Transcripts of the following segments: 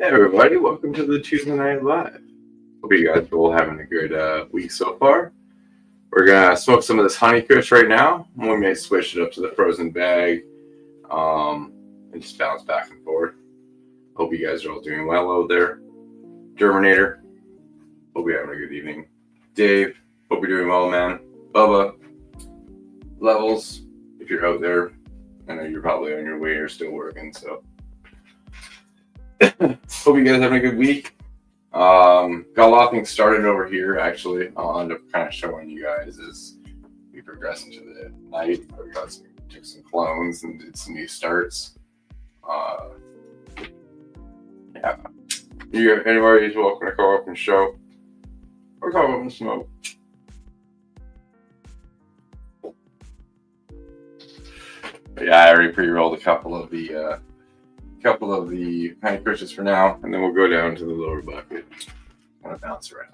Hey everybody, welcome to the Tuesday Night Live. Hope you guys are all having a good week so far. We're gonna smoke some of this honey kush right now. We may switch it up to the frozen bag, and just bounce back and forth. Hope you guys are all doing well out there. Germinator, hope you're having a good evening. Dave, hope you're doing well, man. Bubba, Levels, if you're out there, I know you're probably on your way or still working, so. Hope you guys are having a good week. Got a lot of things started over here, actually. I'll end up kind of showing you guys as we progress into the night. We took some clones and did some new starts. Yeah. Anybody is welcome to call up and show or call up and smoke. But yeah, I already pre-rolled a couple of the honey cushions for now, and then we'll go down to the lower bucket. I'm gonna bounce around.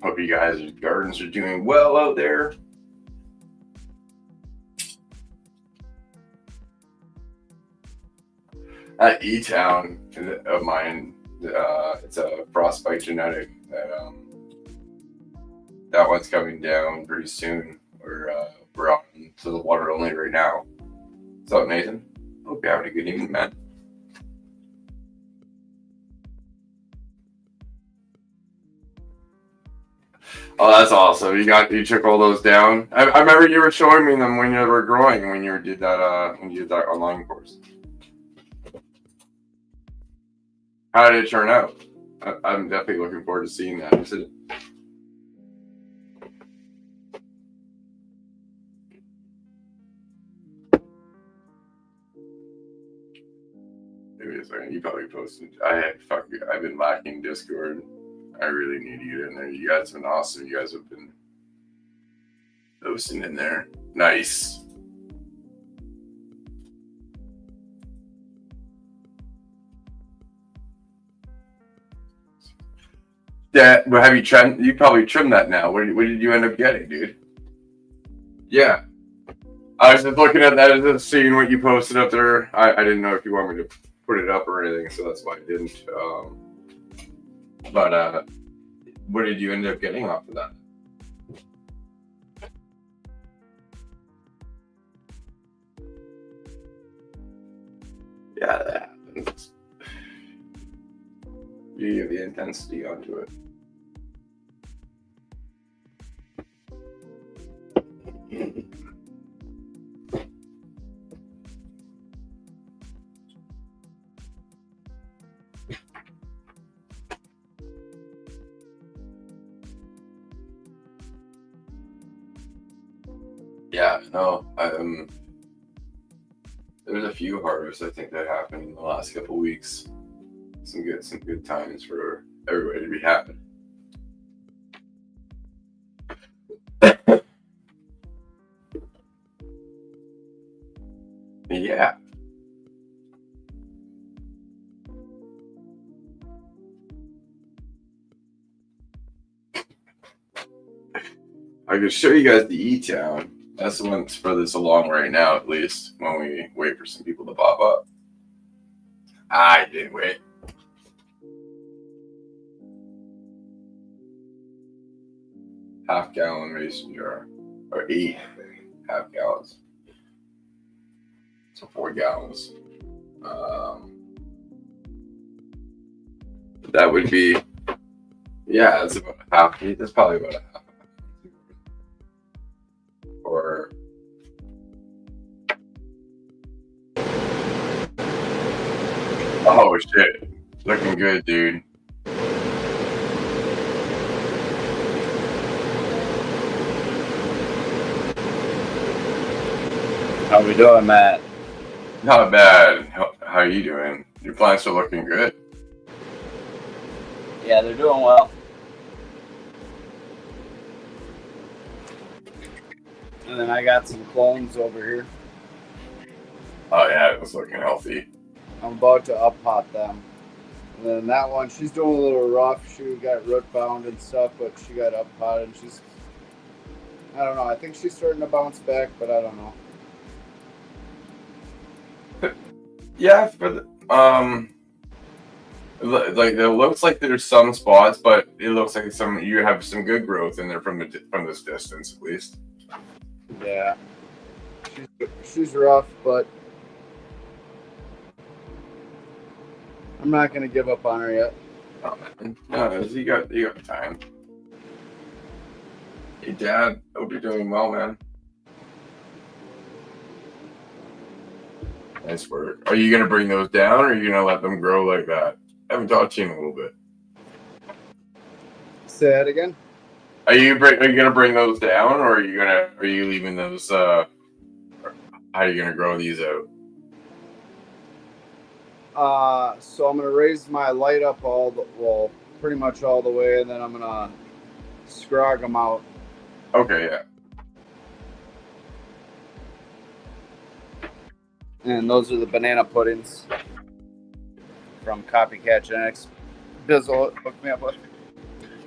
Hope you guys' gardens are doing well out there. That E-Town of mine, it's a frostbite genetic. That one's coming down pretty soon. We're on to the water only right now. What's up, Nathan? Hope you're having a good evening, man. Oh, that's awesome! You took all those down. I remember you were showing me them when you were growing, when you did that online course. How did it turn out? I'm definitely looking forward to seeing that. You probably posted. I've been lacking Discord. I really need you in there. You guys have been awesome. You guys have been posting in there. Nice. Yeah, but have you trimmed? You probably trimmed that now. What did you end up getting, dude? Yeah, I was just looking at that, just seeing what you posted up there. I didn't know if you want me to put it up or anything, so that's why I didn't. But what did you end up getting off of that? Yeah, that happens. You give the intensity onto it. Yeah, no, there's a few harvests I think that happened in the last couple of weeks. Some good times for everybody to be happy. Yeah. I could show you guys the E-Town. That's the one that's furthest along right now, at least, when we wait for some people to pop up. I didn't wait. Half-gallon mason jar. Or 8 half gallons. So 4 gallons. That would be, yeah, that's about a half. That's probably about a half. Or oh shit, looking good, dude. How we doing, Matt? Not bad. How are you doing? Your plants are looking good. Yeah, they're doing well. And then I got some clones over here. Oh yeah, it was looking healthy. I'm about to up-pot them. And then that one, she's doing a little rough. She got root bound and stuff, but she got up-potted. And she's, I don't know. I think she's starting to bounce back, but I don't know. Yeah, but like it looks like there's some spots, but it looks like you have some good growth in there from this distance at least. Yeah, she's rough, but I'm not gonna give up on her yet. Oh, man. No, you got time. Hey, Dad, hope you're doing well, man. Nice work. Are you gonna bring those down, or are you gonna let them grow like that? I haven't talked to you in a little bit. Say that again. Are you gonna bring those down, or are you leaving those? How are you gonna grow these out? So I'm gonna raise my light up pretty much all the way, and then I'm gonna scrog them out. Okay, yeah. And those are the banana puddings from Copycat Genetics. Bizzle hooked me up with.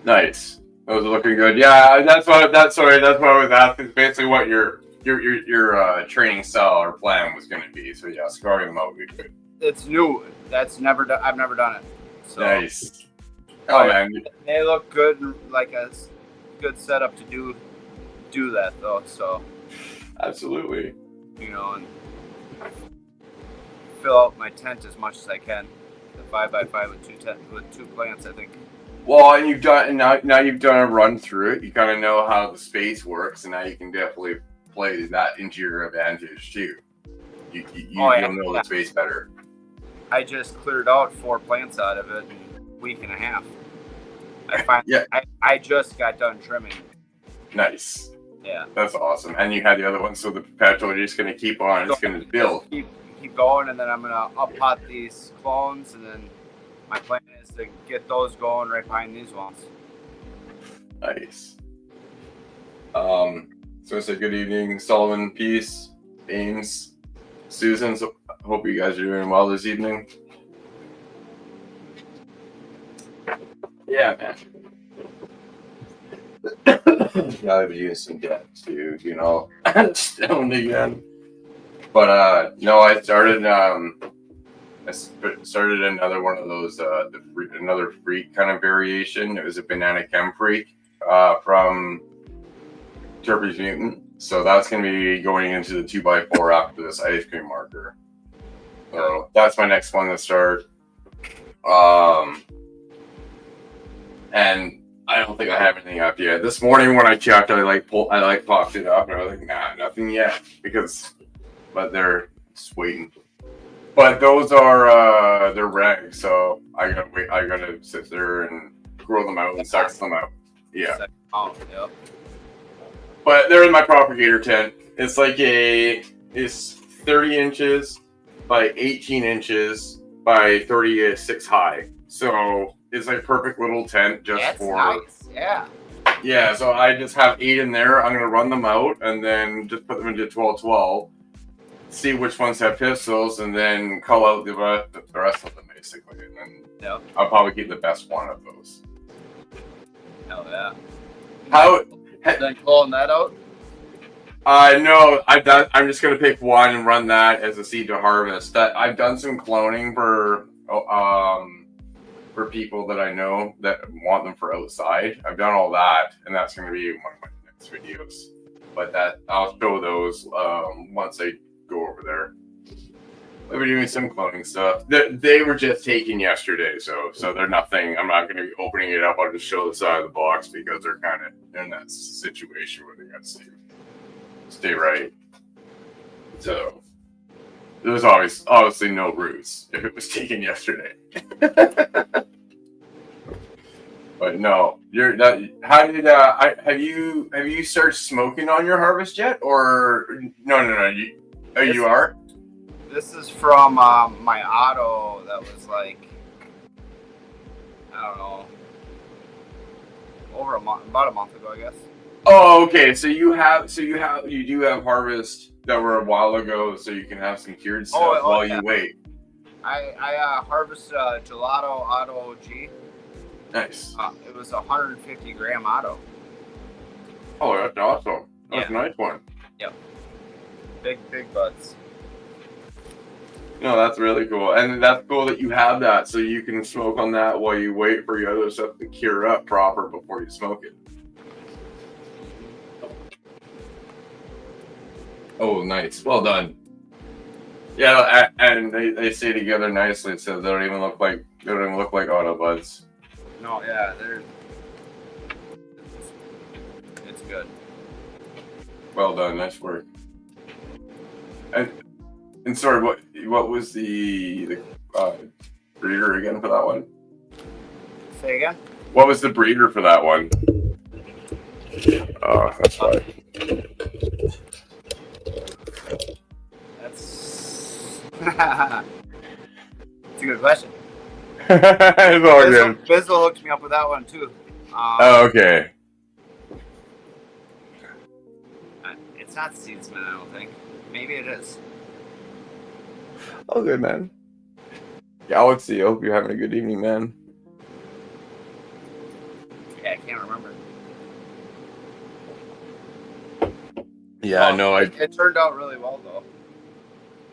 Nice. Those are looking good. Yeah, that's what I was asking. Basically, what your training style or plan was going to be. So yeah, scrolling them out would be good. It's new. I've never done it. So, nice. Oh man, they look good, like a good setup to do that though. So absolutely. And fill out my tent as much as I can. The 5x5 with two plants, I think. Well, and now you've done a run through it. You kind of know how the space works, and now you can definitely play that into your advantage too. You'll know the space better. I just cleared out 4 plants out of it in a week and a half. I just got done trimming. Nice. Yeah. That's awesome. And you had the other one, so the perpetual, you're just going to keep on. It's going to build. Keep going, and then I'm going to up-pot these clones, and then my plan is to get those going right behind these ones. Nice. So I say good evening, Sullivan, Peace, Ames, Susan. So hope you guys are doing well this evening. Yeah, man. Gotta be using some depth too, stoned again. But no, I started another one of those another freak kind of variation. It was a banana chem freak from Terpes Mutant. So that's gonna be going into the 2x4 after this ice cream marker. So that's my next one to start. And I don't think I have anything up yet. This morning when I checked, I popped it up and I was like, nah, nothing yet, but they're just waiting. But those are they're reg, so I gotta wait. I gotta sit there and grow them out and sex them out. Yeah. Oh, yeah. But they're in my propagator tent. It's like it's 30 inches by 18 inches by 36 high. So it's like perfect little tent just for. Nice. Yeah. Yeah, so I just have 8 in there. I'm gonna run them out and then just put them into 12-12. See which ones have pistols, and then call out the rest of them basically, and then I'll probably keep the best one of those. Hell yeah! Then calling that out? No, I'm just gonna pick one and run that as a seed to harvest. That I've done some cloning for people that I know that want them for outside. I've done all that, and that's gonna be one of my next videos. But that I'll show those once I go over there. We've been doing some cloning stuff. They were just taken yesterday, so they're nothing. I'm not going to be opening it up. I'll just show the side of the box because they're kind of in that situation where they got to stay right. So there's obviously no roots if it was taken yesterday. But no, have you started smoking on your harvest yet, or no? You are? This is from my auto that was like, I don't know, about a month ago, I guess. Oh, okay. So you do have harvest that were a while ago, so you can have some cured stuff while you wait. I harvest Gelato Auto G. Nice. It was 150 gram auto. Oh, that's awesome. That's a nice one. Yep. Big buds. No, that's really cool. And that's cool that you have that so you can smoke on that while you wait for your other stuff to cure up proper before you smoke it. Oh, nice. Well done. Yeah, and they stay together nicely, so they don't even look like auto buds. No, yeah, it's good. Well done, nice work. And sorry, what was the breeder again for that one? Say again? What was the breeder for that one? Oh, that's right. That's it's a good question. It's all good. Bizzle hooked me up with that one too. Oh, okay. It's not Seedsman, I don't think. Maybe it is. Oh, good, man. Galaxy, I hope you're having a good evening, man. Yeah, I can't remember. Yeah, no, it turned out really well though.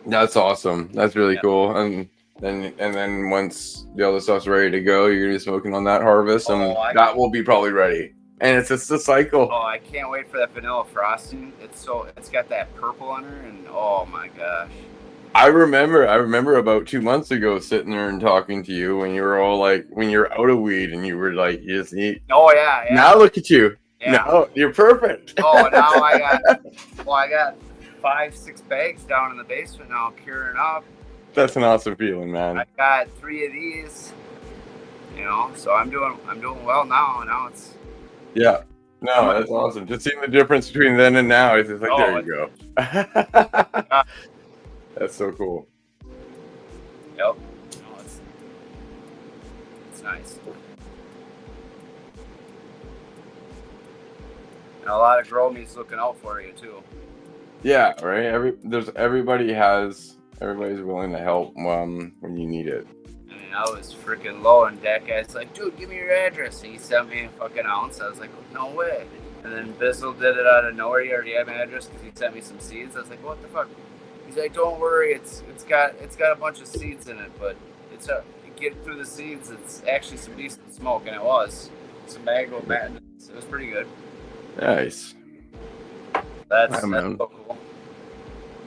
That's awesome. That's really cool. And then once the other stuff's ready to go, you're gonna be smoking on that harvest, and that will be probably ready. And it's just a cycle. Oh, I can't wait for that vanilla frosting. It's got that purple on her, and oh my gosh. I remember about 2 months ago sitting there and talking to you when you were all like, when you're out of weed and you were like, you just need. Oh yeah. Now look at you. Yeah. Now you're perfect. Oh, now I got 5-6 bags down in the basement now, curing up. That's an awesome feeling, man. I got 3 of these. So I'm doing well now. Now it's. Yeah. No, that's awesome. Just seeing the difference between then and now. It's just like, there you go. That's so cool. Yep. No, it's nice. And a lot of grow me's looking out for you too. Yeah, right. Everybody's willing to help when you need it. I mean, I was freaking low, and that guy's like, "Dude, give me your address." And he sent me a fucking ounce. I was like, "No way." And then Bizzle did it out of nowhere. He already had my address because he sent me some seeds. I was like, "What the fuck?" He's like, "Don't worry, it's got a bunch of seeds in it, but get through the seeds. It's actually some decent smoke," and it was some mango madness. It was pretty good. Nice. That's so cool.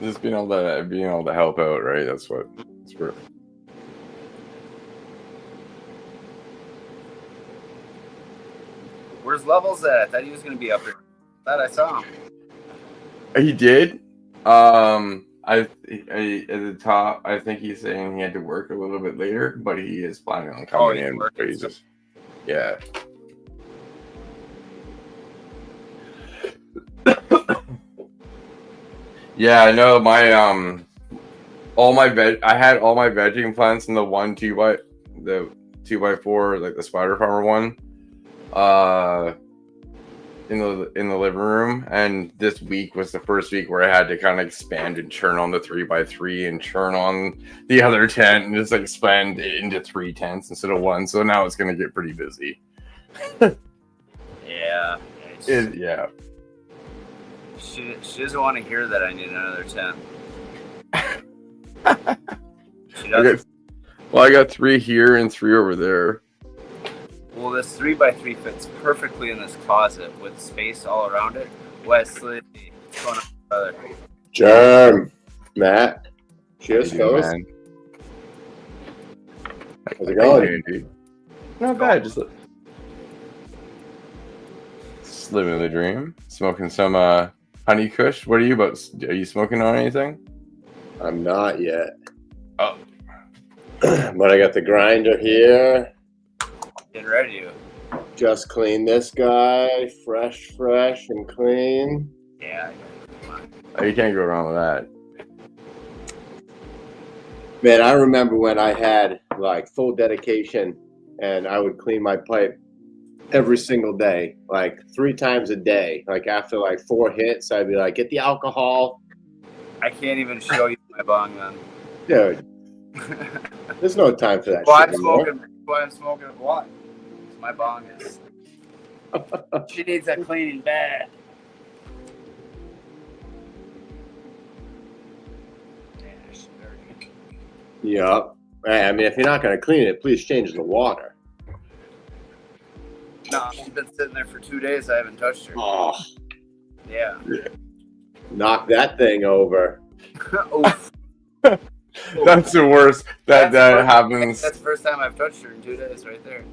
Just being able to help out, right? That's what it's for. Where's Levels at? I thought he was gonna be up here. I thought I saw him. He did. At the top, I think he's saying he had to work a little bit later, but he is planning on coming in. But he's just, yeah. Yeah, I know my I had all my vegging plants in the 2x4, like the Spider Farmer one, in the living room, and this week was the first week where I had to kind of expand and turn on the 3x3 and turn on the other tent and just expand it into 3 tents instead of 1. So now it's gonna get pretty busy. Yeah. Yeah. She doesn't want to hear that I need another tent. She doesn't. I got 3 here and 3 over there. Well, this 3x3 fits perfectly in this closet with space all around it. Wesley, what's going on, brother? Germ, Matt, cheers, fellas. How's it going, dude? Not bad. Just living the dream. Smoking some honey kush. What are you about? Are you smoking on anything? I'm not yet. Oh. But I got the grinder here. Getting ready to. Just clean this guy. Fresh and clean. Yeah. Oh, you can't go wrong with that. Man, I remember when I had like full dedication and I would clean my pipe every single day, like 3 times a day. Like after like 4 hits, I'd be like, get the alcohol. I can't even show you my bong then. Dude, there's no time for that well, shit I'm smoking a blunt. My bong is. She needs that cleaning bad. Yep. I mean, if you're not going to clean it, please change the water. No, she's been sitting there for 2 days. I haven't touched her. Oh, Yeah. knock that thing over. Oof. That's the worst. That happens. That's the first time I've touched her in 2 days, right there.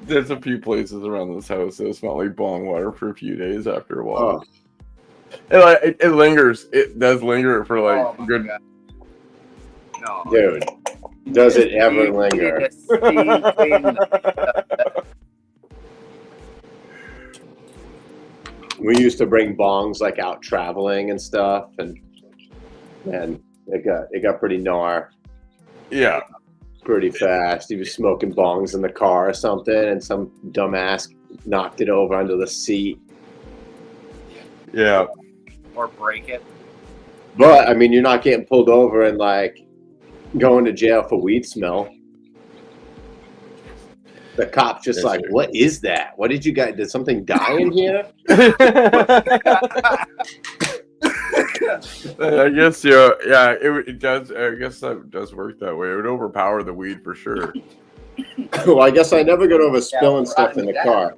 There's a few places around this house that smell like bong water for a few days after a while. Oh. It lingers. It does linger for like Oh my good. God. No. Dude, does it ever linger? We used to bring bongs like out traveling and stuff, and it got pretty gnar Yeah. pretty fast. He was smoking bongs in the car or something, and some dumbass knocked it over under the seat. Yeah. Or break it. But I mean, you're not getting pulled over and like going to jail for weed smell. The cop's just like, what is that? What did you guys? Did something die in here? I guess yeah. It does. I guess that does work that way. It would overpower the weed for sure. Well, I guess I never got over spilling stuff in the car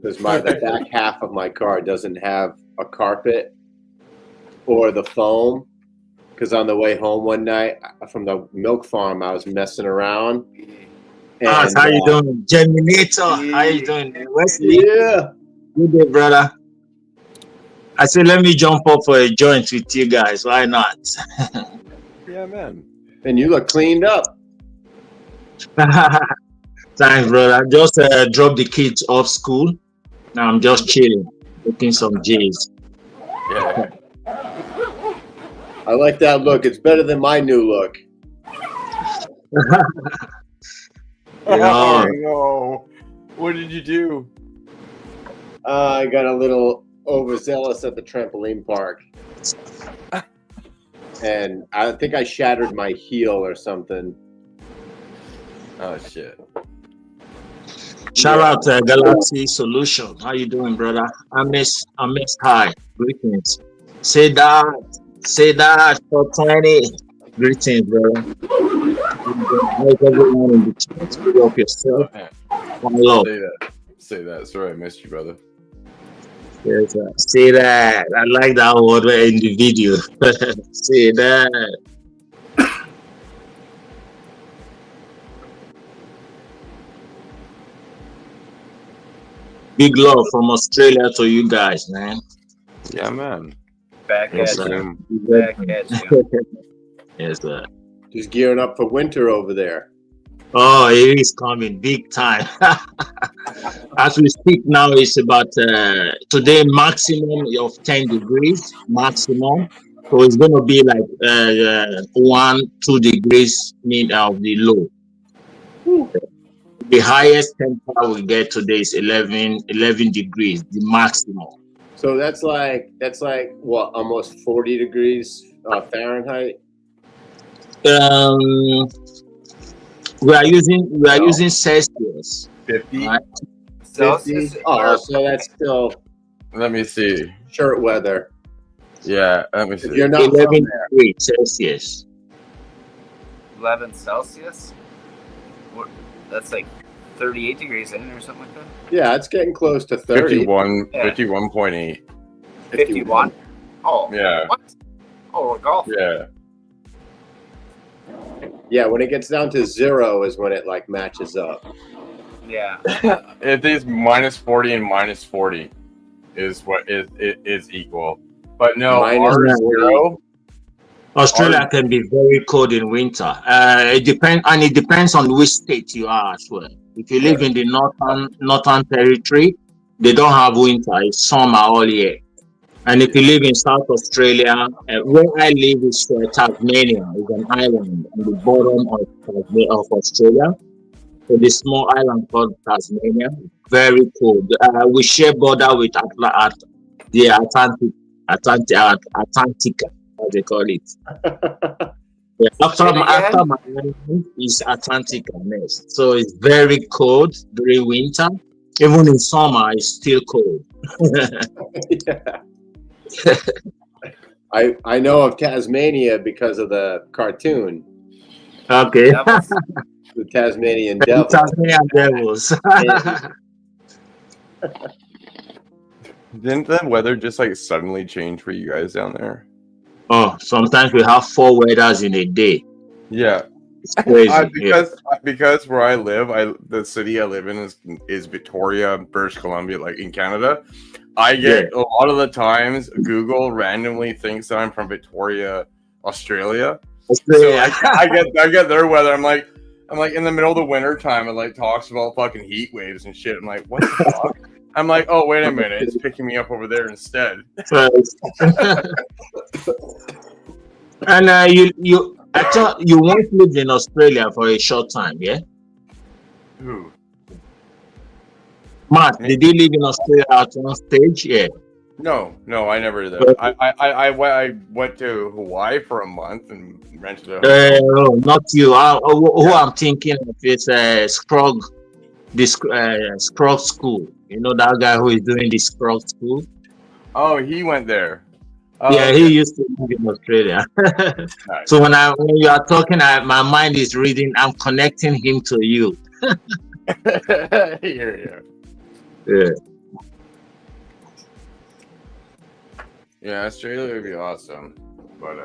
because the back half of my car doesn't have a carpet or the foam. Because on the way home one night from the milk farm, I was messing around. And, how you doing, Germinator? How you doing, Wesley? Yeah, good day, brother. I said, let me jump up for a joint with you guys. Why not? Yeah, man. And you look cleaned up. Thanks, brother. I just dropped the kids off school. Now I'm just chilling, looking some J's. Yeah. I like that look. It's better than my new look. No. What did you do? I got a little overzealous at the trampoline park. And I think I shattered my heel or something. Oh, shit. Shout out to Galaxy Solution. How you doing, brother? I miss hi. Greetings. Say that for 20. Greetings, brother. Make everyone in the chat. Pick up yourself. Hello. Say that. Sorry, I missed you, brother. Yes, say that. I like that word in the video. Say that. Big love from Australia to you guys, man. Yeah, man. Back Yes, at sir. you. Back at you. Yes, sir. Just gearing up for winter over there. Oh, it is coming big time. As we speak now, it's about today maximum of 10 degrees maximum. So it's going to be like 1-2 degrees mean of the low. The highest temperature we get today is 11 degrees, the maximum. So that's like what, almost 40 degrees Fahrenheit. We are using Celsius. 50. Right? 50? Oh, so that's still Let me see. shirt weather. Yeah, let me see. If you're not 11 from there. degrees Celsius. 11 Celsius? What, that's like 38 degrees in or something like that? Yeah, it's getting close to 30. 51.8. 51? Oh. Yeah. What? Oh, we're golfing. Yeah. Yeah, when it gets down to 0 is when it like matches up. Yeah. It is minus 40 and minus 40 is what it is equal. But no, Minus ours 40. 0. Australia can be very cold in winter. It depends on which state you are as well. If you live in the northern territory, they don't have winter. It's summer all year. And if you live in South Australia, where I live is Tasmania. It's an island on the bottom of Australia. So the small island called Tasmania, very cold. We share border with the Atlantica, as they call it. Yeah, after my island is Atlantica next. So it's very cold during winter. Even in summer, it's still cold. Yeah. I know of Tasmania because of the cartoon, Okay. Devils. the Tasmanian The devil. Tasmanian Devils. Didn't the weather just like suddenly change for you guys down there? Oh, sometimes we have 4 weathers in a day. Yeah, It's crazy. because where I live, the city I live in is Victoria, British Columbia, like in Canada. I get a lot of the times Google randomly thinks that I'm from Victoria, Australia. Australia. So I get their weather. I'm like in the middle of the winter time. It like talks about fucking heat waves and shit. I'm like, what the fuck? I'm like, oh wait a minute, it's picking me up over there instead. And I thought you once lived in Australia for a short time, yeah? Who? Matt, did you live in Australia at one stage? Yeah. No, I never did that. I went to Hawaii for a month and rented a house. No, not you. Who I'm thinking of is Scrog, this Scrog School. You know that guy who is doing the Scrog School? Oh, he went there. Yeah, he used to live in Australia. Nice. So when you are talking, my mind is reading. I'm connecting him to you. Here. Yeah. Yeah, Australia would be awesome, but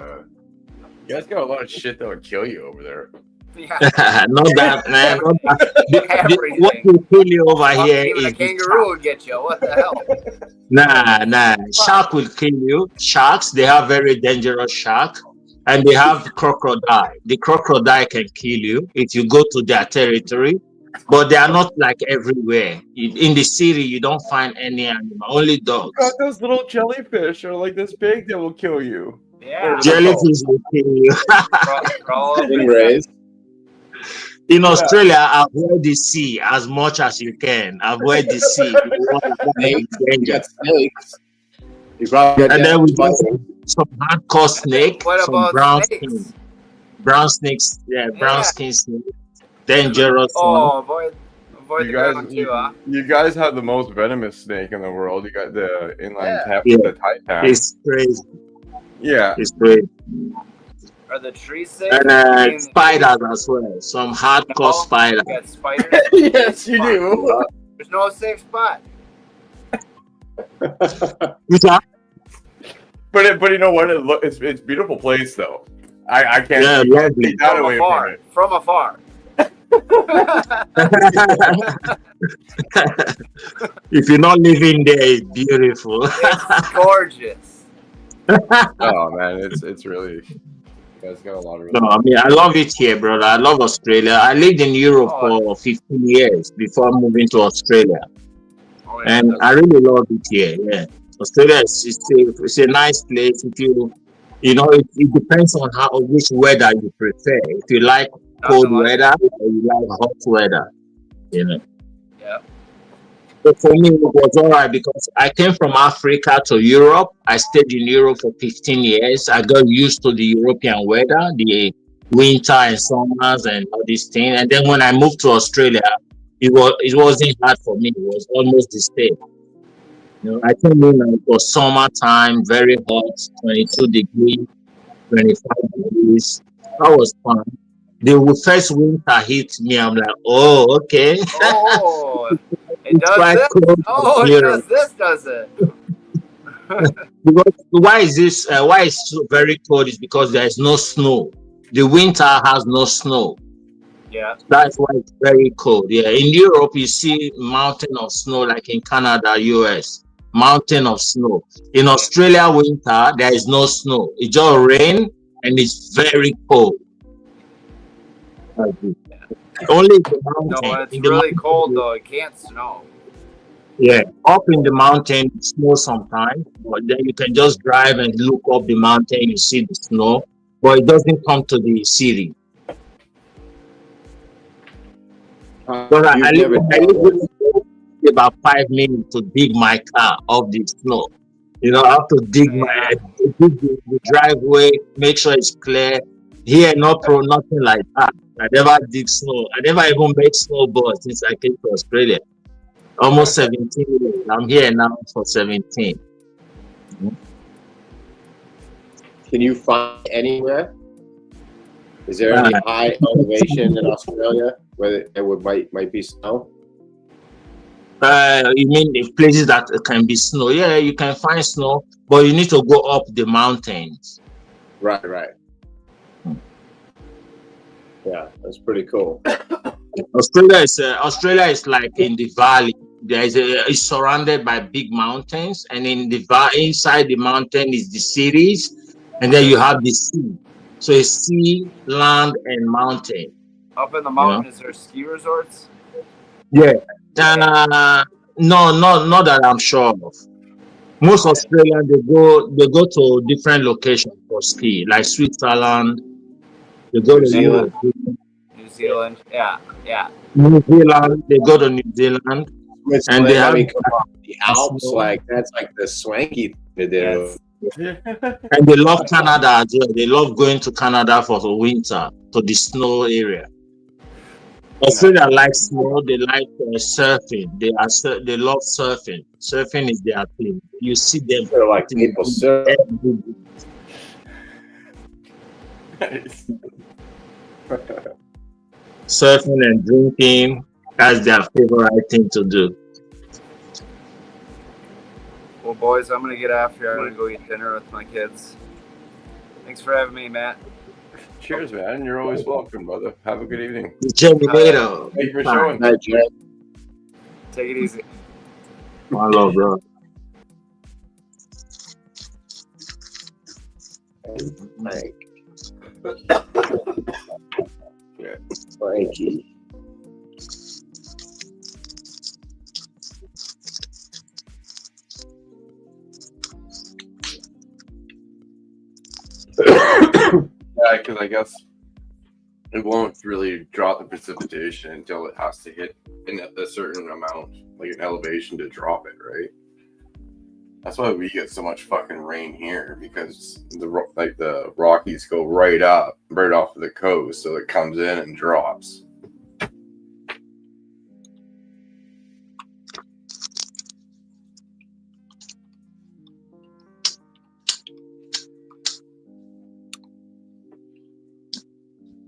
you guys got a lot of shit that would kill you over there. Yeah. Not that, man. Not that. Everything. What will kill you over here Even is a kangaroo would get you. What the hell? Nah. Shark will kill you. Sharks, they have very dangerous shark, and they have crocodile. The crocodile can kill you if you go to their territory, but they are not like everywhere. In the city, you don't find any animal, only dogs. Got those little jellyfish are like this big that will kill you. Yeah. Jellyfish will kill you. Stingrays. In Australia, avoid the sea as much as you can. Avoid the sea. You got snakes. You probably got And then we down got some hardcore snake, What some about brown snakes? skin. Brown snakes, brown skin snake. Dangerous. Oh, avoid You the guys, ground too, huh? you guys have the most venomous snake in the world. You got the inline tap, Yeah. the titan. It's crazy. Yeah. It's crazy. Are the trees safe? And spiders as well. Some hardcore spiders. You got spiders? Yes, you do. There's no safe spot. But you know what? It's beautiful place though. I can't lovely. take that away from it. From afar. If you're not living there, it's beautiful. It's gorgeous. Oh man, it's really. You guys got a lot of. No, I mean, I love it here, brother. I love Australia. I lived in Europe for 15 years before moving to Australia. Oh, And I really love it here. Yeah, Australia it's a nice place. If it depends on which weather you prefer. If you like cold weather or you like hot weather, Yeah. So for me, it was all right because I came from Africa to Europe. I stayed in Europe for 15 years. I got used to the European weather, the winter and summers and all these things. And then when I moved to Australia, it wasn't hard for me. It was almost the same. I came in and it was summertime, very hot, 22 degrees, 25 degrees. That was fun. The first winter hit me. I'm like, oh, okay. Oh, it It's does quite this? cold Oh, here. it does this, does it? Because why is it's so very cold is because there is no snow. The winter has no snow. Yeah. That's why it's very cold. Yeah. In Europe, you see mountain of snow like in Canada, US. Mountain of snow. In Australia, winter, there is no snow. It just rain and it's very cold. Only the mountain. No, when it's in the really mountain, cold though, it can't snow. Yeah, up in the mountain, it snows sometimes, but then you can just drive and look up the mountain, you see the snow, but it doesn't come to the city. But I live about 5 minutes to dig my car off the snow. I have to dig the driveway, make sure it's clear. Here, nothing like that. I never dig snow. I never even make snowboard since I came to Australia. Almost 17 years. I'm here now for 17. Can you find anywhere? Is there any high elevation in Australia where there might be snow? You mean the places that can be snow? Yeah, you can find snow, but you need to go up the mountains. Right. Yeah, that's pretty cool. Australia is like in the valley. It's surrounded by big mountains, and inside the mountain is the cities, and then you have the sea. So it's sea, land, and mountain. Up in the mountain, is there ski resorts? Yeah. No, not that I'm sure of. Most Australians they go to different locations for ski, like Switzerland. They go New to Zealand. New Zealand, yeah. New Zealand. They go to New Zealand, and they have come on, the Alps, like that's like the swanky thing to do. Yes. and they love Canada as well. They love going to Canada for the winter to the snow area. Australia likes snow. They like surfing. They love surfing. Surfing is their thing. You see them They're like maple syrup. Nice. Surfing and drinking. That's their favorite thing to do. Well, boys, I'm gonna get after. I'm gonna go eat dinner with my kids. Thanks for having me, Matt. Cheers, man. You're always welcome, brother. Have a good evening. Germinator. Thank you for showing. Night, Jared. Take it easy. My love, bro. Mike. Yeah. Frankie. Yeah, because I guess it won't really drop the precipitation until it has to hit a certain amount, like an elevation, to drop it, right? That's why we get so much fucking rain here, because the Rockies go right up, right off of the coast, so it comes in and drops.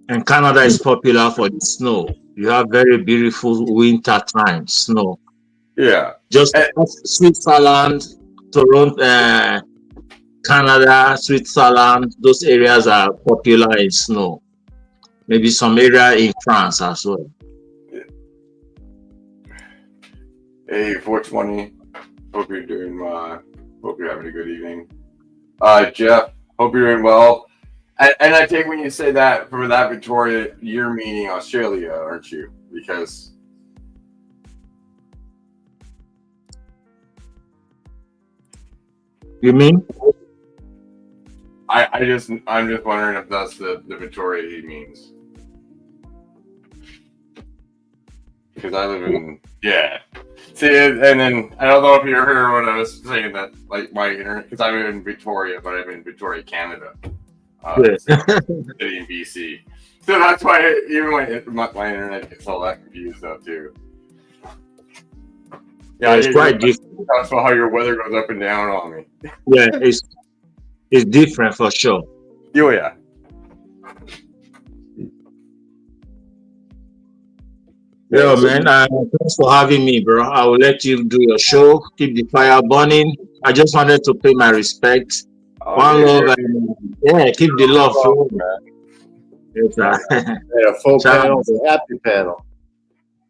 And Canada is popular for the snow. You have very beautiful winter time snow. Yeah. Just Switzerland, Toronto, Canada, Switzerland, those areas are popular in snow. Maybe some area in France as well. Hey, 420. Hope you're doing. Hope you're having a good evening. Jeff, hope you're doing well. And I take when you say that for that, Victoria, you're meaning Australia, aren't you? Because you mean? I'm just wondering if that's the Victoria he means. Because I live in See, and then I don't know if you heard what I was saying, that like my internet, because I'm in Victoria, but I'm in Victoria, Canada. City in BC. So that's why even my internet gets all that confused up too. Yeah, it's quite different. That's how your weather goes up and down on me. Yeah, it's different for sure. Oh yeah. Yeah, man. Thanks for having me, bro. I will let you do your show. Keep the fire burning. I just wanted to pay my respect. One love, and keep the love flowing. Yes, a full panel, a happy panel.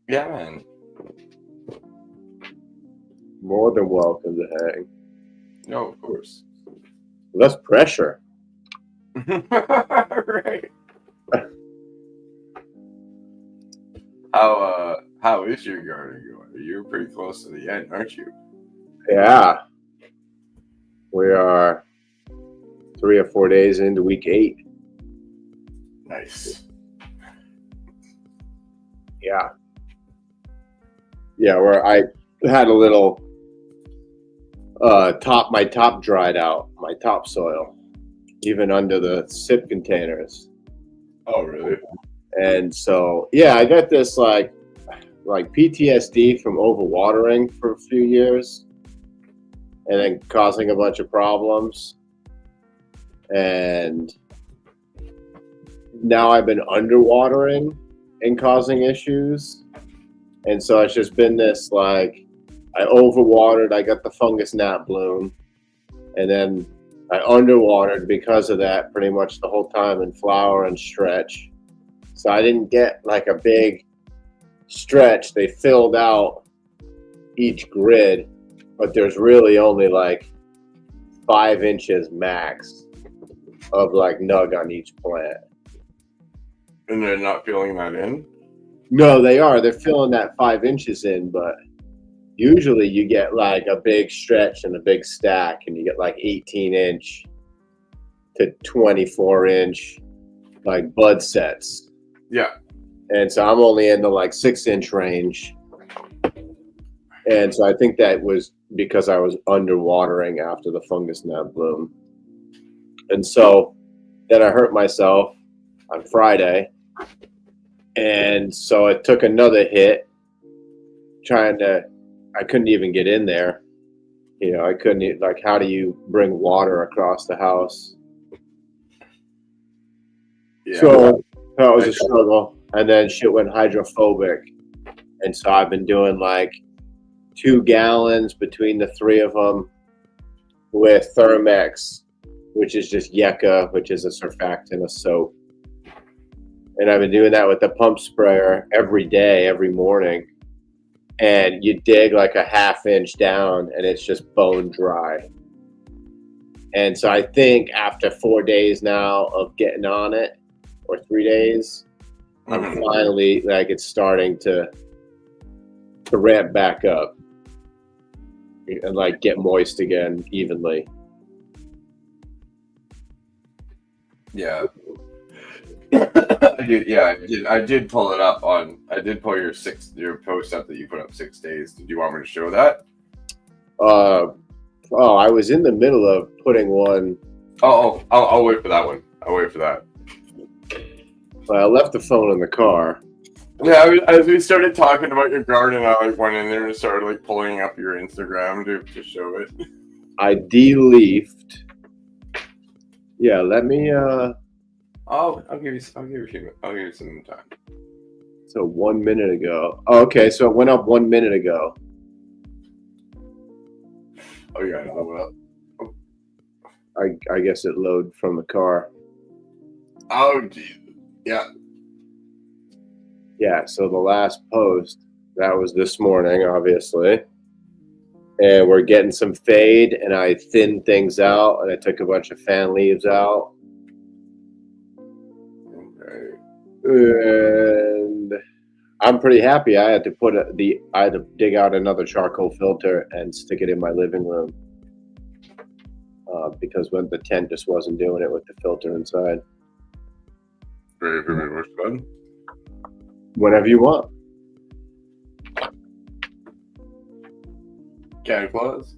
Yeah, man. More than welcome to hang. No, of course. Less pressure. Right. How is your garden going? You're pretty close to the end, aren't you? Yeah. We are 3 or 4 days into week 8. Nice. Yeah. Yeah, where I had a little my top dried out, my topsoil, even under the sip containers. Oh, really? And so, yeah, I got this like PTSD from overwatering for a few years and then causing a bunch of problems. and now I've been underwatering and causing issues. And so it's just been this, like, I overwatered, I got the fungus gnat bloom, and then I underwatered because of that pretty much the whole time in flower and stretch. So I didn't get like a big stretch. They filled out each grid, but there's really only like 5 inches max of like nug on each plant. And they're not filling that in? No, they are. They're filling that 5 inches in, but usually you get like a big stretch and a big stack, and you get like 18-inch to 24-inch like bud sets. Yeah. And so I'm only in the like 6-inch range. And so I think that was because I was underwatering after the fungus gnat bloom. And so then I hurt myself on Friday. And so I took another hit I couldn't even get in there. You know, I couldn't, like, how do you bring water across the house? Yeah. So that was a struggle. And then shit went hydrophobic. And so I've been doing like 2 gallons between the 3 of them with Thermex, which is just Yucca, which is a surfactant, a soap. And I've been doing that with the pump sprayer every day, every morning. And you dig like a 1/2 inch down and it's just bone dry. And so I think after 4 days now of getting on it, or 3 days, I'm finally, like, it's starting to ramp back up and like get moist again evenly. Yeah. I did pull it up on. I did pull your post up that you put up 6 days. Did you want me to show that? I was in the middle of putting one. I'll wait for that one. I'll wait for that. I left the phone in the car. Yeah, as we started talking about your garden, I like went in there and started like pulling up your Instagram to show it. I de-leafed. Yeah, let me. I'll give you some time. So 1 minute ago. Oh, okay, so it went up 1 minute ago. Oh yeah, I know what. I guess it loaded from the car. Oh geez. Yeah. Yeah, so the last post, that was this morning, obviously. And we're getting some fade, and I thinned things out, and I took a bunch of fan leaves out. Okay. And I'm pretty happy. I had to dig out another charcoal filter and stick it in my living room. Because when the tent just wasn't doing it with the filter inside. Ready for me to push the button? Whenever you want. Santa Claus.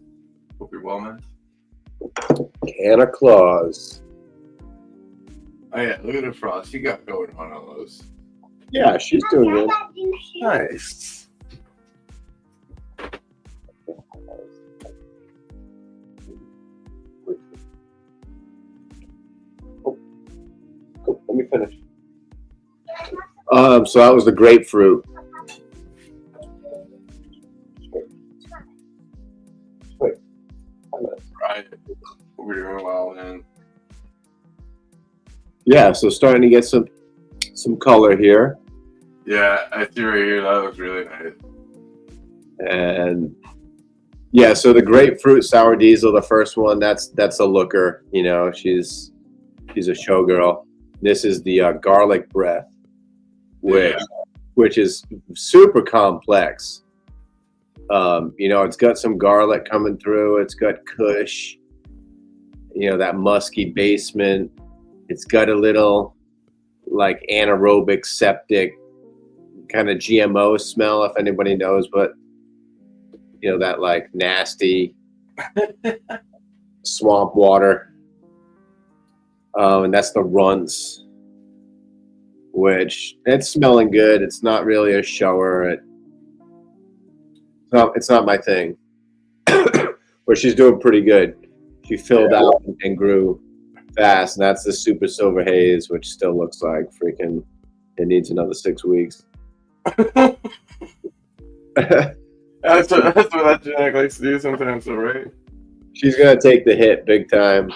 Hope you're well, man. Santa Claus. Oh yeah, look at the frost you got going on all those. Yeah, she's doing good. Nice. Cool. Let me finish. So that was the grapefruit. Right. We're doing well, man. Yeah, so starting to get some color here. Yeah, I see right here. That looks really nice. And yeah, so the grapefruit sour diesel, the first one, that's a looker. You know, she's a showgirl. This is the garlic breath, which is super complex. You know, it's got some garlic coming through. It's got kush. You know, that musky basement. It's got a little like anaerobic septic kind of GMO smell, if anybody knows, but you know, that like nasty swamp water. And that's the runts, which it's smelling good. It's not really a shower. It's not my thing, but she's doing pretty good. She filled out and grew fast. And that's the Super Silver Haze, which still looks like freaking, it needs another 6 weeks. That's what that genetic likes to do sometimes, though, right? She's gonna take the hit big time.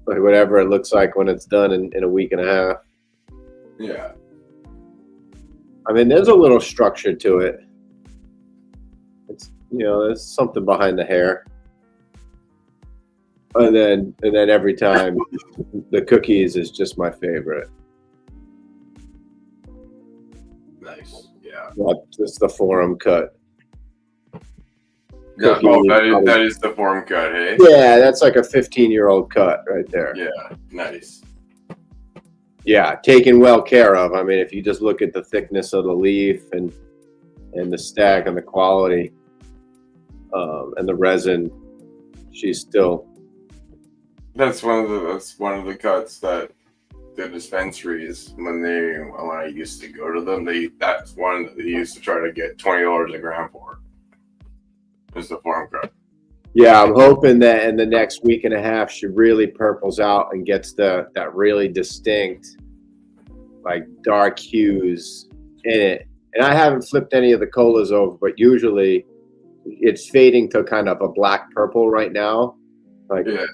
Like whatever it looks like when it's done in a week and a half. Yeah. I mean, there's a little structure to it. It's, there's something behind the hair. And then every time, the cookies is just my favorite. Nice. Yeah. Just the forum cut. Yeah. Cookie That is the form cut, hey? Yeah, that's like a 15-year-old cut right there. Yeah. Nice. Yeah, taken well care of. I mean, if you just look at the thickness of the leaf and the stack and the quality and the resin, she's still. That's one of the cuts that the dispensaries when I used to go to them, that's one that they used to try to get $20 a gram for. Is the form cut. Yeah, I'm hoping that in the next week and a half she really purples out and gets that really distinct, like dark hues in it. And I haven't flipped any of the colas over, but usually it's fading to kind of a black purple right now. Like, yeah.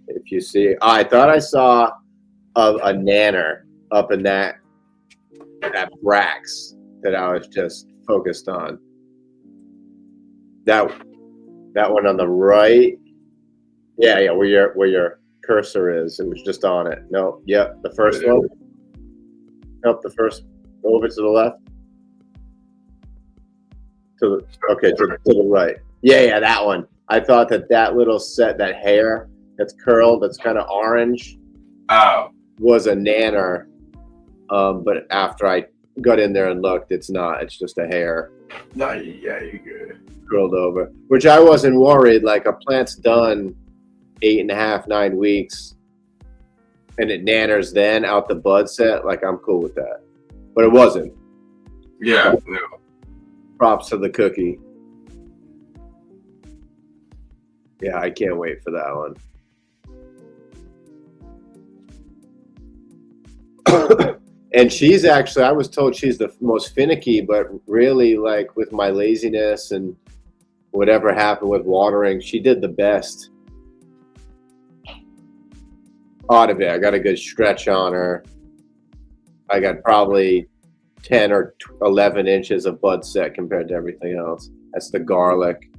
If you see, I thought I saw a nanner up in that Brax that I was just focused on. That one on the right. Yeah, where your cursor is. It was just on it. No, yep, the first one. Nope, the first over to the left. To the right. Yeah, that one. I thought that little set, that hair that's curled, that's kind of orange, was a nanner. But after I got in there and looked, it's not. It's just a hair. No, yeah, you're good. Curled over, which I wasn't worried. Like a plant's done 8.5, 9 weeks, and it nanners then out the bud set. Like I'm cool with that, but it wasn't. Yeah, no. Props to the cookie. Yeah, I can't wait for that one. And she's actually, I was told she's the most finicky, but really, like with my laziness and whatever happened with watering, she did the best out of it. I got a good stretch on her. I got probably 10 or 11 inches of bud set compared to everything else. That's the garlic.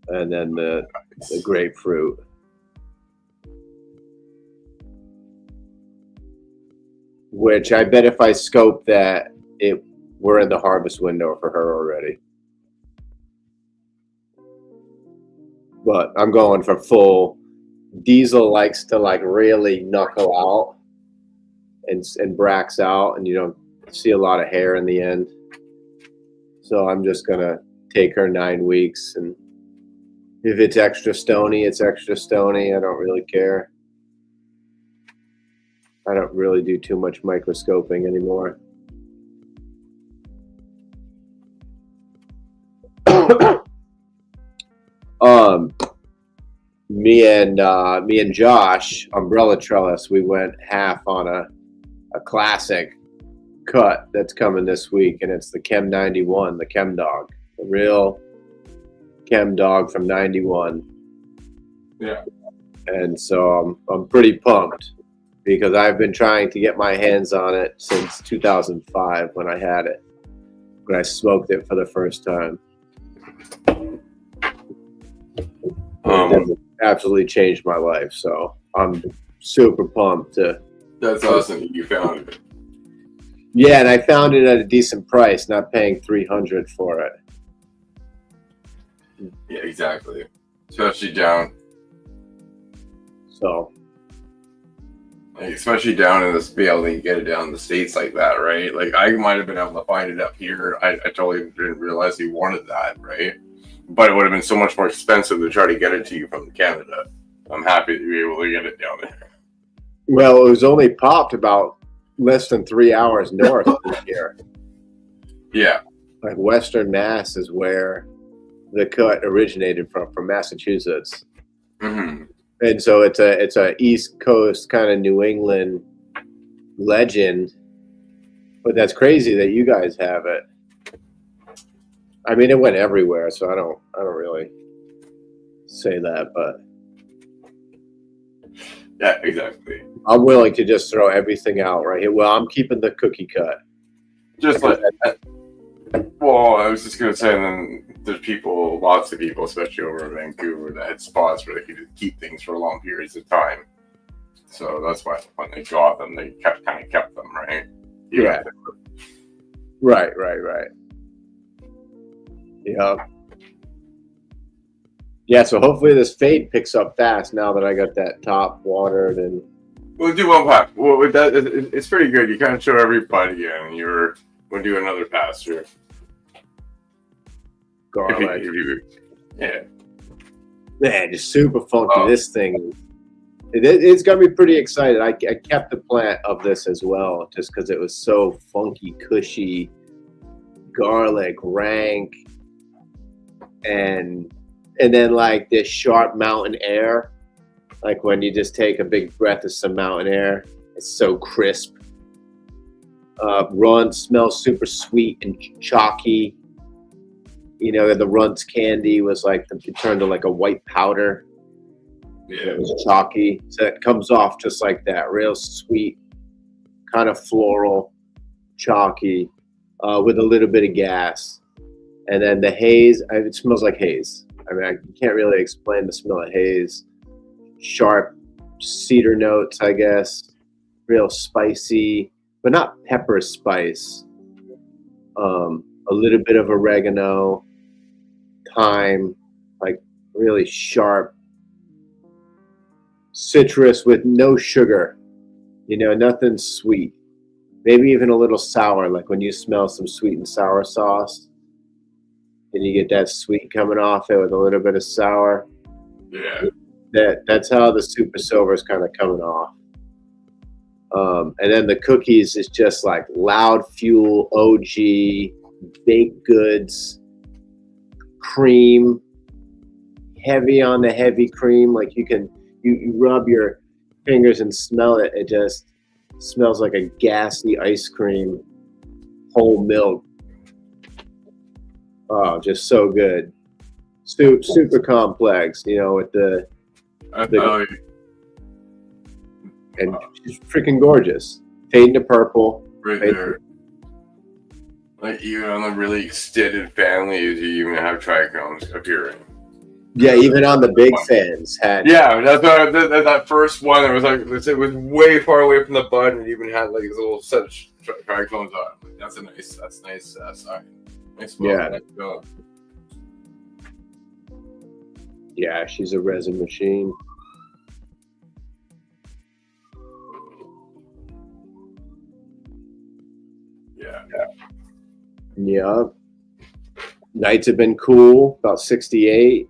And then the grapefruit. Which I bet if I scope that, we're in the harvest window for her already. But I'm going for full. Diesel likes to like really knuckle out and brax out, and you don't see a lot of hair in the end. So I'm just gonna take her 9 weeks, and if it's extra stony, it's extra stony. I don't really care. I don't really do too much microscoping anymore. Me and Josh, Umbrella Trellis, we went half on a classic cut that's coming this week, and it's the Chem 91, the Chem Dog, the real Chem Dog from 91. Yeah. And so I'm pretty pumped, because I've been trying to get my hands on it since 2005 when I had it, when I smoked it for the first time. It absolutely changed my life, so I'm super pumped to. That's awesome that you found it. Yeah, and I found it at a decent price, not paying $300 for it. Yeah, exactly. Especially down. So. Especially down in this, be able to get it down in the States like that, right? Like I might have been able to find it up here. I totally didn't realize he wanted that, right? But it would have been so much more expensive to try to get it to you from Canada. I'm happy to be able to get it down there. Well, it was only popped about less than 3 hours north of here. Yeah. Like Western Mass is where the cut originated from Massachusetts. Mm-hmm. And so it's a East Coast kind of New England legend. But that's crazy that you guys have it. I mean, it went everywhere, so I don't really say that, but Yeah, exactly. I'm willing to just throw everything out right here. Well, I'm keeping the cookie cut. Just like, well, I was just gonna say, and then there's lots of people, especially over in Vancouver, that had spots where they could just keep things for long periods of time. So that's why when they got them, they kept them, right? Yeah. Right. Yeah. Yeah, so hopefully this fade picks up fast now that I got that top watered and. We'll do one pass. Well, with that, it's pretty good. You kind of show everybody, and we'll do another pass here. Garlic. Yeah. Man, just super funky. This thing, it's got me pretty excited. I kept the plant of this as well, just because it was so funky, cushy, garlic, rank, and then like this sharp mountain air. Like when you just take a big breath of some mountain air, it's so crisp. Runt smells super sweet and chalky. You know, the Runt's candy was like it turned to like a white powder. Yeah. It was chalky, so it comes off just like that, real sweet, kind of floral, chalky, with a little bit of gas. And then the haze, it smells like haze. I mean, I can't really explain the smell of haze. Sharp cedar notes, I guess. Real spicy, but not pepper spice. A little bit of oregano, thyme, like really sharp. Citrus with no sugar, you know, nothing sweet. Maybe even a little sour, like when you smell some sweet and sour sauce. And you get that sweet coming off it with a little bit of sour. Yeah. That's how the super silver is kind of coming off. And then the cookies is just like Loud Fuel, OG, baked goods, cream, heavy on the heavy cream. Like you rub your fingers and smell it. It just smells like a gassy ice cream, whole milk. Oh, just so good. Super complex, you know, with the and she's freaking gorgeous. Fading to purple. Right there. Like even on the really extended families, you even have trichomes appearing. Yeah, even on the big fans had. Yeah, that's what that first one. It was like it was way far away from the bud, and it even had like this little set of trichomes on. That's nice sign. Nice. Yeah. Nice job. Yeah, she's a resin machine. Yeah. Yep. Nights have been cool, about 68.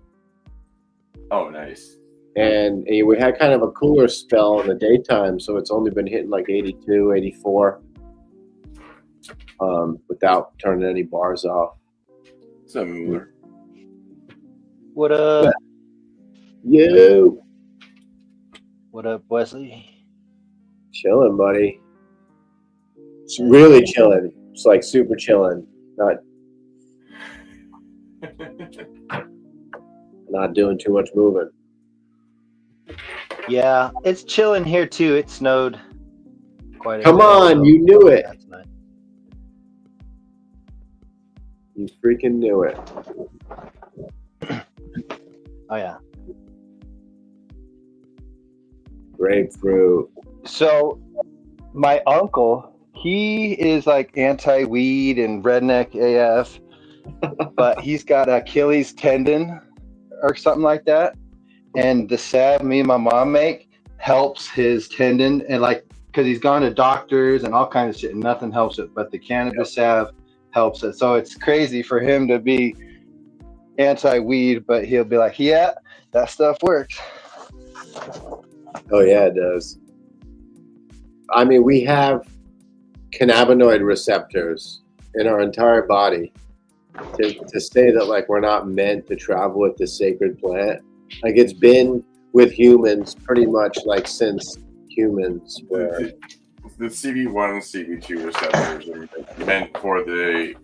Oh, nice. And we had kind of a cooler spell in the daytime, so it's only been hitting like 82, 84, without turning any bars off. Similar. What up? Yo. What up, Wesley? Chilling, buddy. It's really chilling. It's like super chilling. Not doing too much moving. Yeah, it's chilling here too. It snowed quite a Come bit. on, you knew it. That's nice. You freaking knew it. Oh yeah. Grapefruit. So my uncle, he is like anti-weed and redneck AF, but he's got Achilles tendon or something like that. And the salve me and my mom make helps his tendon, and like, because he's gone to doctors and all kinds of shit and nothing helps it, but the cannabis salve helps it. So it's crazy for him to be anti-weed, but he'll be like, yeah, that stuff works. Oh yeah, it does. I mean, we have cannabinoid receptors in our entire body. To say that like we're not meant to travel with this sacred plant, like it's been with humans pretty much like since humans were. The CB1 and CB2 receptors are meant for the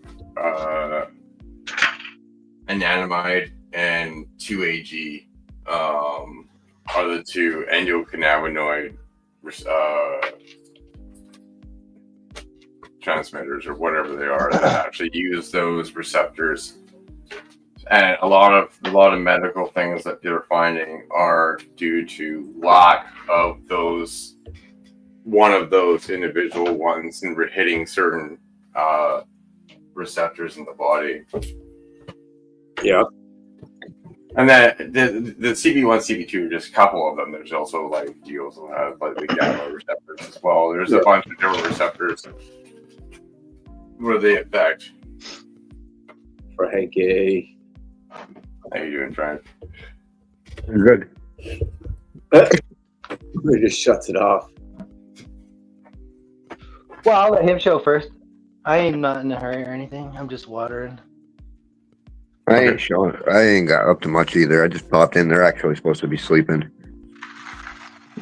anandamide and 2-AG are the two endocannabinoid transmitters or whatever they are that actually use those receptors. And a lot of medical things that they're finding are due to lack of those one of those individual ones and hitting certain receptors in the body. Yeah. And that the CB1, CB2 are just a couple of them. There's also like you also have like the gamma receptors as well. There's a bunch of different receptors. What do they affect? Frankie. How you doing, Trent? Good. It just shuts it off. Well, I'll let him show first. I ain't not in a hurry or anything. I'm just watering. I ain't showing. I ain't got up to much either. I just popped in. They're actually supposed to be sleeping.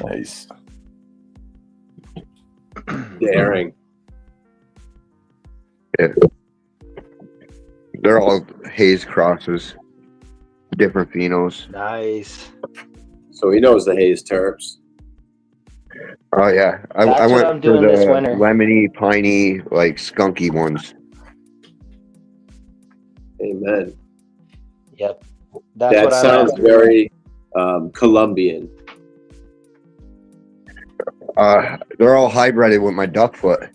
Nice. Daring. Yeah. They're all haze crosses, different phenos. Nice. So he knows the haze terps. Oh yeah, I That's what went I'm for doing the this winter. lemony, piney, like skunky ones. Amen. Yep. That's That what I sounds like. very Colombian. They're all hybrided with my duck foot.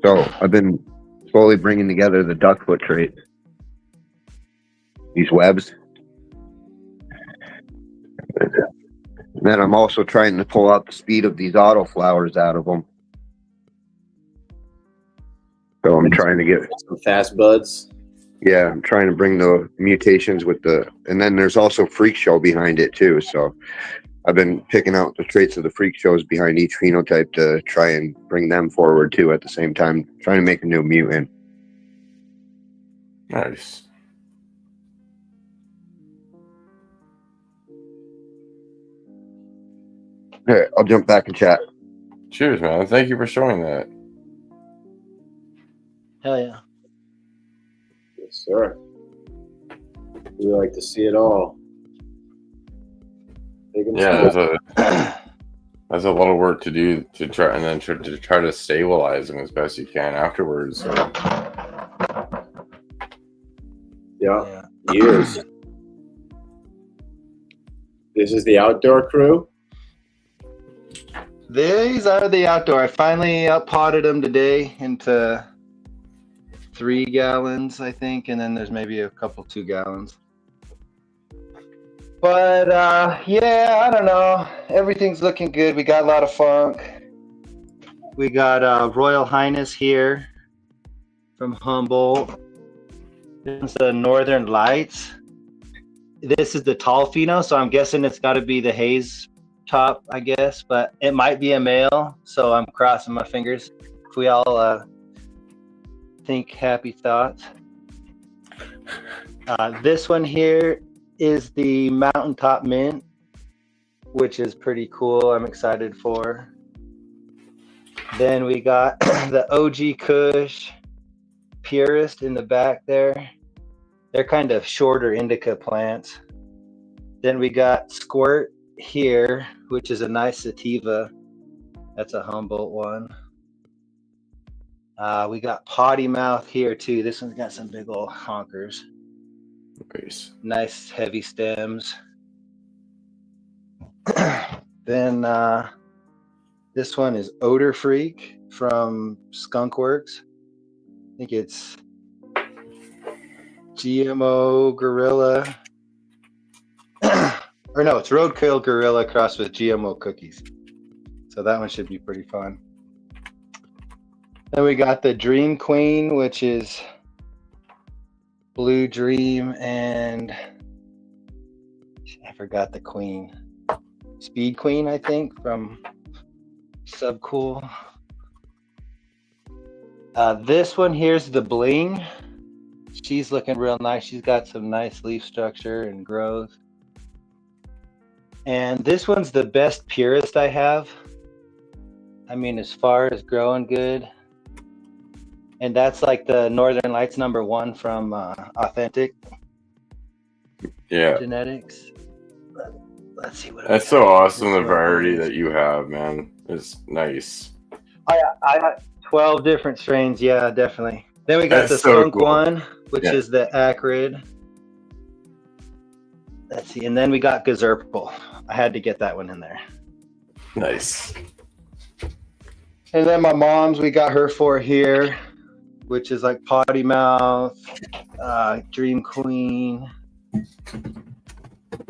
So I've been slowly bringing together the duck foot trait. These webs. And then I'm also trying to pull out the speed of these auto flowers out of them. So I'm trying to get Some fast buds. Yeah, I'm trying to bring the mutations with and then there's also freak show behind it too. So I've been picking out the traits of the freak shows behind each phenotype to try and bring them forward too at the same time, trying to make a new mutant. Nice. All right, I'll jump back and chat. Cheers, man. Thank you for showing that. Hell yeah. Yes, sir. We like to see it all. Big and Yeah, small. there's a lot of work to do to try and then to try to stabilize them as best you can afterwards. Yeah. Years. This is the outdoor crew. These are the outdoor. I finally potted them today into 3 gallons, I think, and then there's maybe a couple 2 gallons. But yeah, I don't know. Everything's looking good. We got a lot of funk. We got Royal Highness here from Humboldt. This is the Northern Lights. This is the tall pheno, so I'm guessing it's got to be the haze top, I guess, but it might be a male, so I'm crossing my fingers. If we all think happy thoughts. This one here is the Mountaintop Mint, which is pretty cool. I'm excited for. Then we got the OG Kush Purist in the back there. They're kind of shorter indica plants. Then we got Squirt here, which is a nice sativa. That's a Humboldt one. We got Potty Mouth here too. This one's got some big old honkers. Nice heavy stems. Then this one is Odor Freak from Skunkworks. I think it's GMO Gorilla. Or no, it's Roadkill Gorilla crossed with GMO cookies. So that one should be pretty fun. Then we got the Dream Queen, which is Blue Dream and I forgot the queen. Speed Queen, I think, from Subcool. This one here's the Bling. She's looking real nice. She's got some nice leaf structure and growth. And this one's the best purist I have. I mean, as far as growing good. And that's like the Northern Lights #1 from Authentic Genetics. Let's see what. That's so awesome. The variety that you have, man, is nice. I got 12 different strains. Yeah, definitely. Then we got the skunk one, which is the acrid. Let's see, and then we got Gazerpal. I had to get that one in there. Nice. And then my mom's, we got her 4 here, which is like Potty Mouth, Dream Queen,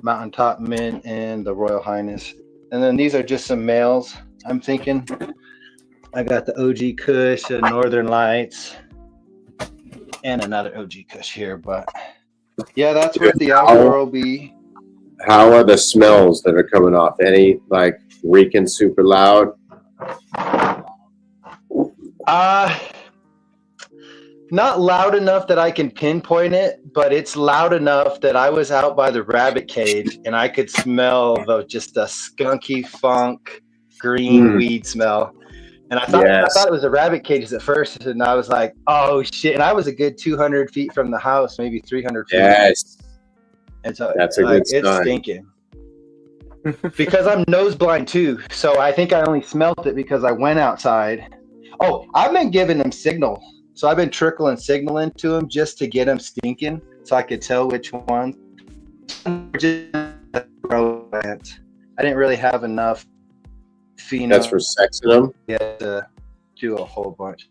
Mountaintop Mint, and the Royal Highness. And then these are just some males. I'm thinking I got the OG Kush, the Northern Lights, and another OG Kush here. But yeah, that's what the outdoor will be. How are the smells that are coming off? Any like reeking super loud? Not loud enough that I can pinpoint it, but it's loud enough that I was out by the rabbit cage and I could smell just a skunky funk green weed smell. And I thought it was the rabbit cages at first, and I was like, oh shit. And I was a good 200 feet from the house, maybe 300 feet. Yes. And so that's a good sign. It's stinking. Because I'm nose blind too. So I think I only smelt it because I went outside. Oh, I've been giving them signal. So I've been trickling signal into them just to get them stinking so I could tell which ones. I didn't really have enough pheno. That's for sexing them? Yeah, to do a whole bunch.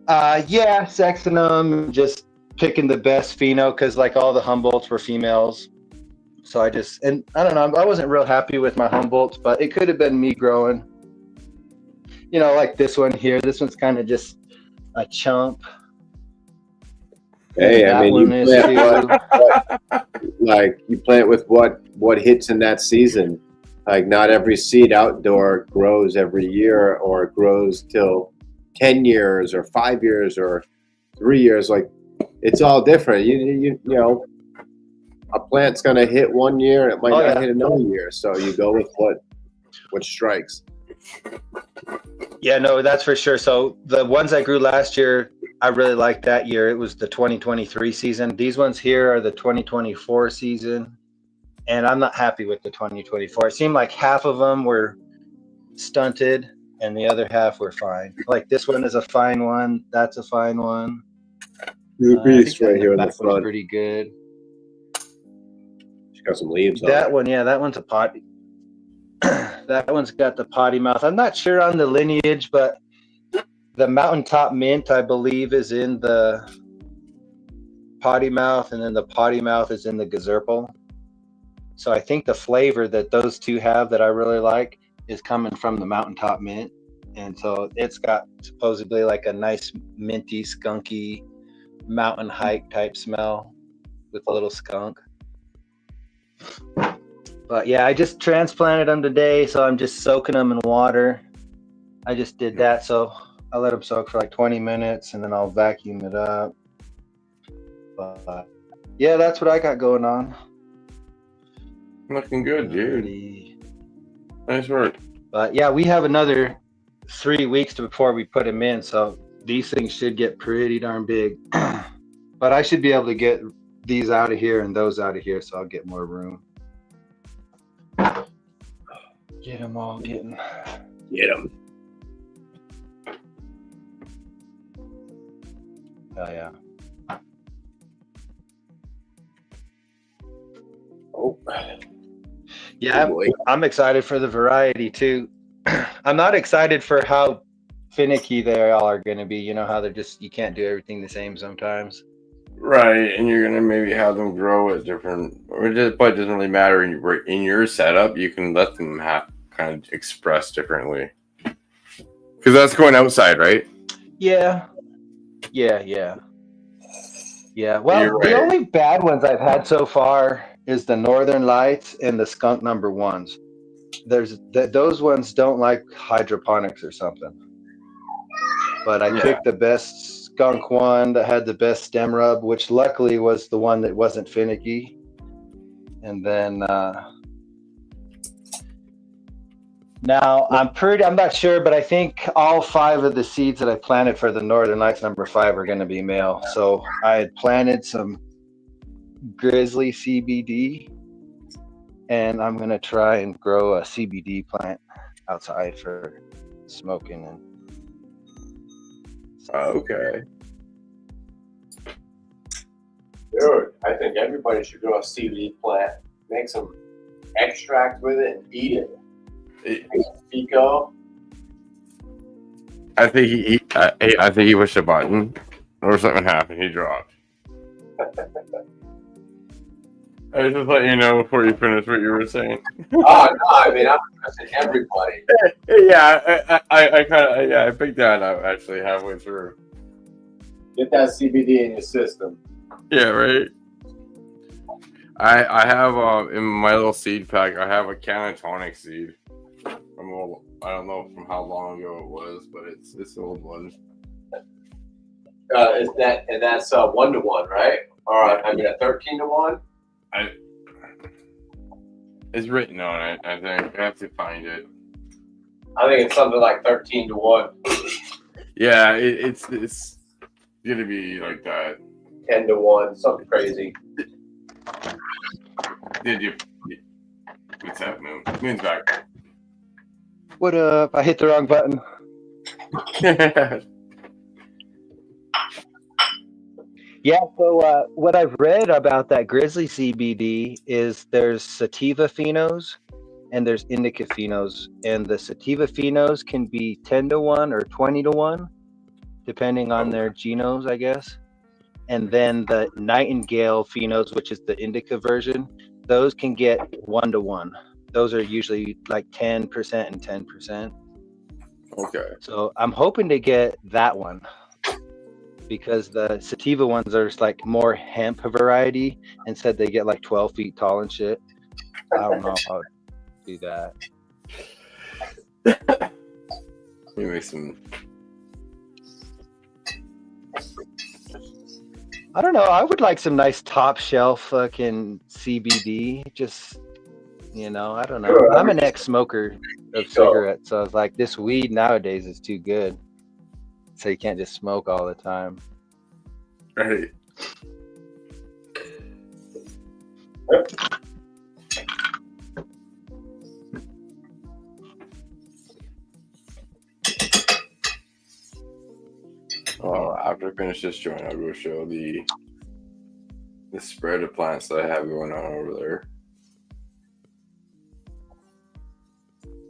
Yeah, sexing them, just picking the best pheno because like all the Humboldts were females. So I don't know, I wasn't real happy with my Humboldts, but it could have been me growing. You know, like this one here. This one's kind of just a chump. Hey, I mean, you plant with what hits in that season. Like, not every seed outdoor grows every year or grows till 10 years or 5 years or 3 years. Like, it's all different. You know, a plant's gonna hit one year, it might not hit another year. So you go with what strikes. Yeah, no, that's for sure. So the ones I grew last year, I really liked that year. It was the 2023 season. These ones here are the 2024 season. And I'm not happy with the 2024. It seemed like half of them were stunted and the other half were fine. Like this one is a fine one. That's a fine one. The beast right here in the front. Pretty good. She's got some leaves on that one, yeah, that one's a potty. That one's got the potty mouth. I'm not sure on the lineage, but the Mountaintop Mint, I believe, is in the potty mouth, and then the potty mouth is in the Gazerpal. So I think the flavor that those two have that I really like is coming from the Mountaintop Mint. And so it's got supposedly like a nice minty, skunky mountain hike type smell with a little skunk. But yeah, I just transplanted them today, so I'm just soaking them in water. I just did that, so I'll let them soak for like 20 minutes, and then I'll vacuum it up. But yeah, that's what I got going on. Looking good, dude. Nice work. But yeah, we have another 3 weeks before we put them in, so these things should get pretty darn big. But I should be able to get these out of here and those out of here, so I'll get more room. Get them all getting. Get them. Oh yeah. Oh. Yeah, I'm excited for the variety too. I'm not excited for how finicky they all are going to be. You know how they're just, you can't do everything the same sometimes. Right, and you're gonna maybe have them grow at different. Or it probably doesn't really matter in your setup. You can let them kind of express differently, because that's going outside, right? Yeah. Well, the only bad ones I've had so far is the Northern Lights and the skunk #1s. Those ones don't like hydroponics or something. But I picked the best skunk one that had the best stem rub, which luckily was the one that wasn't finicky. And then Now I'm not sure, but I think all 5 of the seeds that I planted for the Northern Lights number 5 are going to be male. So I had planted some grizzly CBD, and I'm going to try and grow a CBD plant outside for smoking. And Okay. Dude, I think everybody should grow a CBD plant, make some extract with it, and eat it. Pico. I think I think he pushed a button, or something happened. He dropped. I was just letting you know before you finish what you were saying. Oh no, I mean I'm interested in everybody. Yeah, I kind of I picked that up actually halfway through. Get that CBD in your system. Yeah, right. I have in my little seed pack. I have a cannatonic seed. I don't know from how long ago it was, but it's an old one. Is that and that's 1-to-1, right? Or I mean a 13-to-1. It's written on it. I think I have to find it. I think it's something like 13-to-1. Yeah, it's gonna be like that. 10-to-1, something crazy. Did you? What's that, Moon? Moon's back. what up? I hit the wrong button. Yeah, so what I've read about that grizzly CBD is there's sativa phenos and there's indica phenos, and the sativa phenos can be 10-to-1 or 20-to-1, depending on their genomes, I guess. And then the nightingale phenos, which is the indica version, those can get 1-to-1. Those are usually like 10% and 10%. Okay. So I'm hoping to get that one, because the sativa ones are just like more hemp variety, and said they get like 12 feet tall and shit. I don't know if I would do that. Let me make some. I don't know. I would like some nice top shelf fucking CBD. Just, I don't know. I'm an ex-smoker of cigarettes, so I was like, this weed nowadays is too good. So you can't just smoke all the time. Right. Well, after I finish this joint, I'll go show the spread of plants that I have going on over there.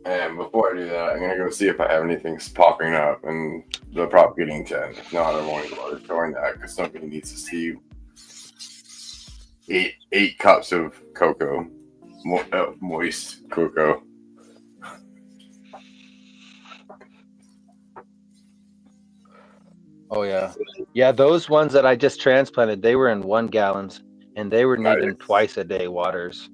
And before I do that, I'm gonna go see if I have anything popping up in the Propagating 10. If not, I won't bother showing that because somebody needs to see eight cups of cocoa, moist cocoa. Oh yeah, those ones that I just transplanted, they were in 1 gallons, and they were needing twice a day waters.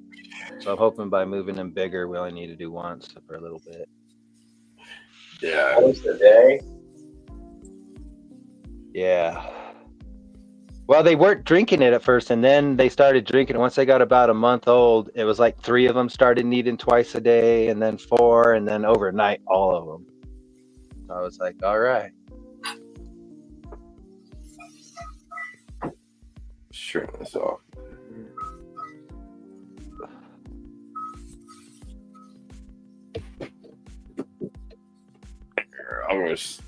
So I'm hoping by moving them bigger, we only need to do once for a little bit. Yeah. Twice a day. Yeah. Well, they weren't drinking it at first, and then they started drinking it. Once they got about a month old, it was like 3 of them started needing twice a day, and then 4, and then overnight, all of them. So I was like, all right. Turn this off. I was.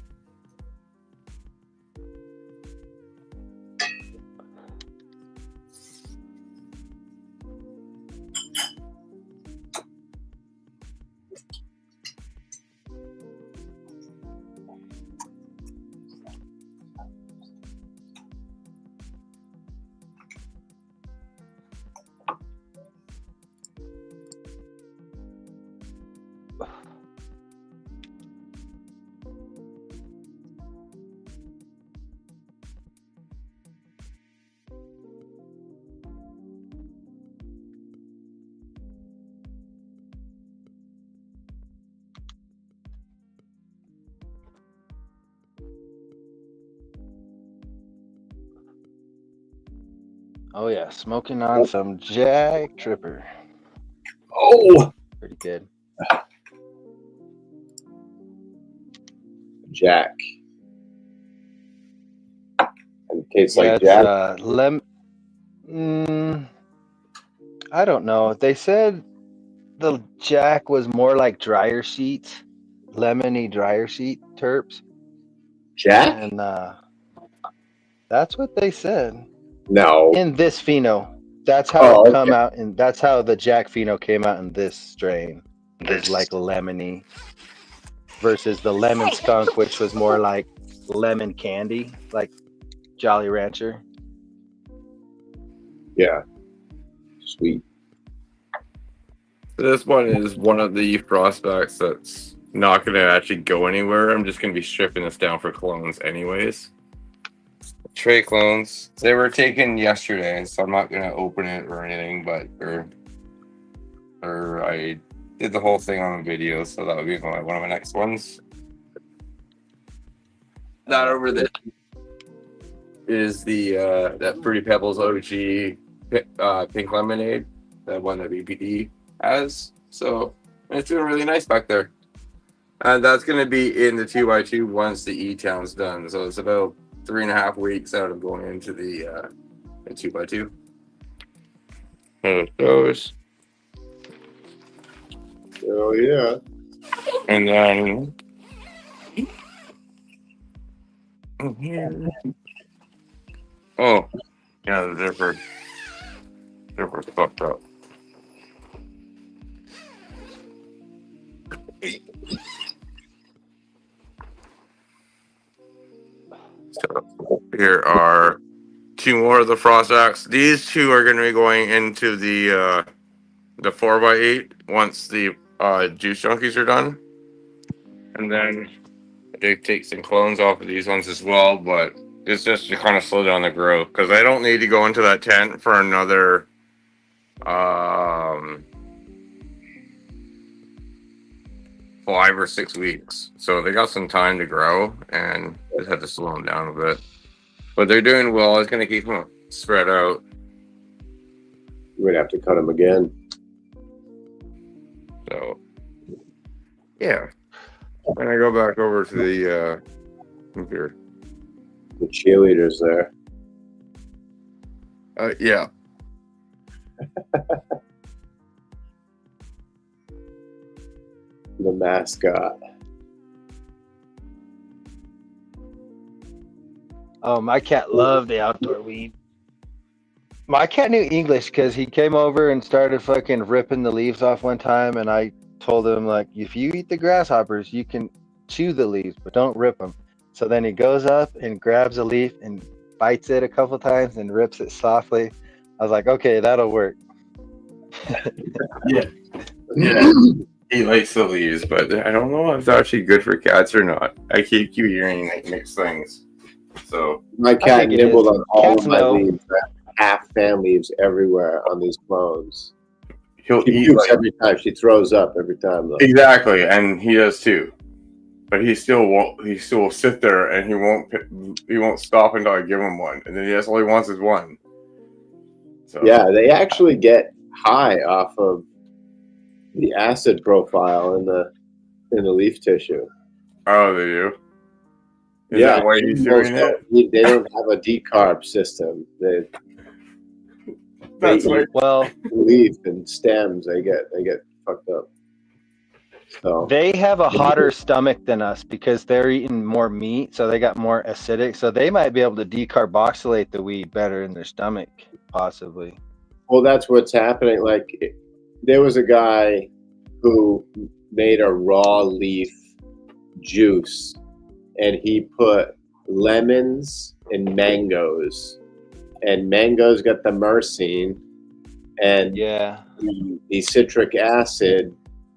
Oh yeah, smoking on some Jack Tripper. Oh, Pretty good. Jack. And it tastes like it's Jack. I don't know. They said the Jack was more like dryer sheets, lemony dryer sheet terps, Jack? and that's what they said No. in this pheno. That's how Oh, it come okay. out, and that's how the Jack pheno came out in this strain. Is like lemony versus the lemon skunk, which was more like lemon candy, like Jolly Rancher. Yeah. Sweet. This one is one of the prospects that's not going to actually go anywhere. I'm just going to be stripping this down for clones anyways. Tray clones. They were taken yesterday, so I'm not going to open it or anything, but or I did the whole thing on video, so that would be one of my next ones. That over there is the that Fruity Pebbles OG pink lemonade, the one that BPD has. So it's doing really nice back there. And that's going to be in the 2x2 once the E-Town's done. So it's about 3.5 weeks out of going into the 2x2. Those. Oh, yeah. And then here. Oh, yeah, the zipper's fucked up. So here are 2 more of the frost axe. These 2 are going to be going into the 4x8 once the juice junkies are done, and then they take some clones off of these ones as well. But it's just to kind of slow down the growth because I don't need to go into that tent for another 5 or 6 weeks. So they got some time to grow and just had to slow them down a bit. But they're doing well. I was going to keep them spread out. We'd have to cut them again. So, yeah. And I go back over to the computer. The cheerleaders there. Yeah. The mascot. Oh, my cat loved the outdoor weed. My cat knew English because he came over and started fucking ripping the leaves off one time, and I told him, like, if you eat the grasshoppers, you can chew the leaves, but don't rip them. So then he goes up and grabs a leaf and bites it a couple times and rips it softly. I was like, okay, that'll work. Yeah. He likes the leaves, but I don't know if it's actually good for cats or not. I keep hearing like mixed things. So My cat think it nibbled is. on all Cats of my know. leaves. Half fan leaves everywhere on these clones. he'll She eat pukes like, every time. She throws up every time, though. exactly, and he does too. But he still won't. He still will sit there and he won't stop until I give him one, and then that's all he wants is one. So Yeah, they actually get high off of the acid profile in the leaf tissue. Oh, they do. Is Yeah, that why he's most doing it? They don't have a decarb system. That's they why. eat Well, leaf and stems. They get fucked up. So they have a hotter stomach than us because they're eating more meat, so they got more acidic. So they might be able to decarboxylate the weed better in their stomach, possibly. well, that's what's happening. Like, there was a guy who made a raw leaf juice, and he put lemons and mangoes, and mangoes got the myrcene, and Yeah. the citric acid.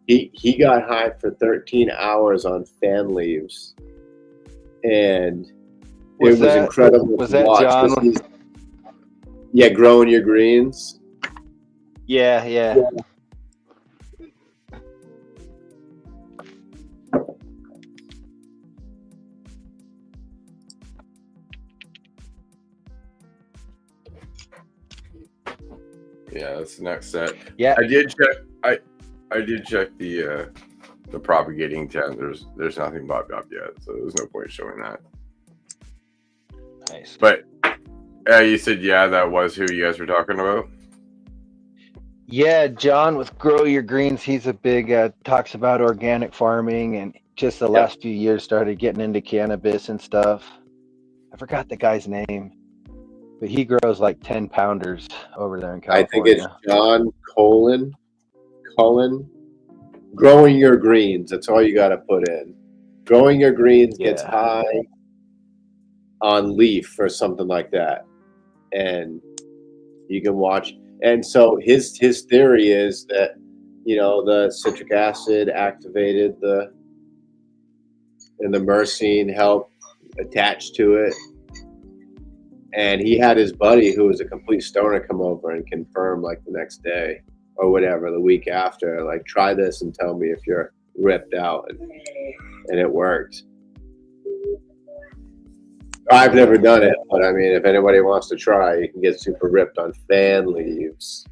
He got high for 13 hours on fan leaves, and it was incredible. Was to that watch. John? Yeah, growing your greens. Yeah. Yeah, that's the next set. Yeah. I did check. I did check the the propagating tent. There's nothing bobbed up yet, so there's no point showing that. Nice. But you said that was who you guys were talking about. Yeah, John with Grow Your Greens. He's a big talks about organic farming, and just the last few years started getting into cannabis and stuff. I forgot the guy's name, but he grows like 10 pounders over there in I think California. it's John Cullen. Growing Your Greens. That's all you got to put in. Growing Your Greens gets high on leaf or something like that, and you can watch. And so his theory is that the citric acid activated and the myrcene helped attach to it. And he had his buddy who was a complete stoner come over and confirm like the next day or whatever, the week after, like, try this and tell me if you're ripped out. And it worked. I've never done it, but I mean, if anybody wants to try, you can get super ripped on fan leaves.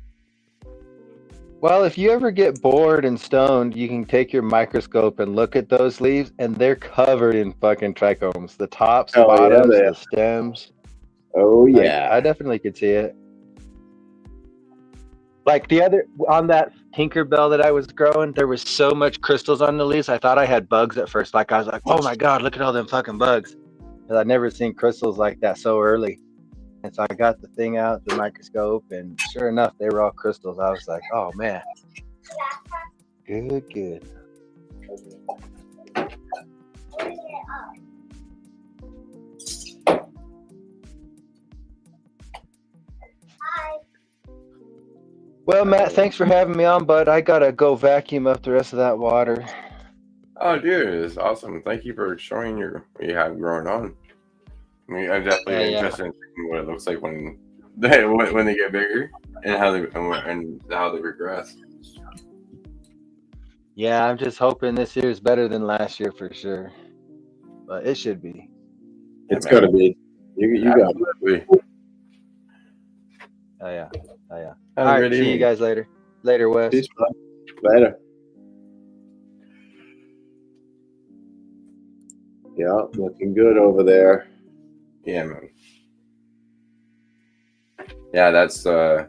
Well, if you ever get bored and stoned, you can take your microscope and look at those leaves, and they're covered in fucking trichomes. The tops, bottoms, the stems. Oh, yeah. I definitely could see it. Like on that Tinkerbell that I was growing, there was so much crystals on the leaves. I thought I had bugs at first. Like, I was like, oh my God, look at all them fucking bugs. Because I'd never seen crystals like that so early. And so I got the thing out, the microscope, and sure enough, they were all crystals. I was like, oh man. Good. Well, Matt, thanks for having me on, bud. I gotta go vacuum up the rest of that water. Oh, dude, it's awesome. Thank you for showing what you have growing on. I mean, I'm definitely interested in seeing what it looks like when they get bigger and how they progress. Yeah, I'm just hoping this year is better than last year for sure. But it should be. It's gonna be. You got it. Oh yeah. All right, see you guys later. Later, Wes. Peace, bud. Later. Yeah, looking good over there. Yeah, man. Yeah, that's those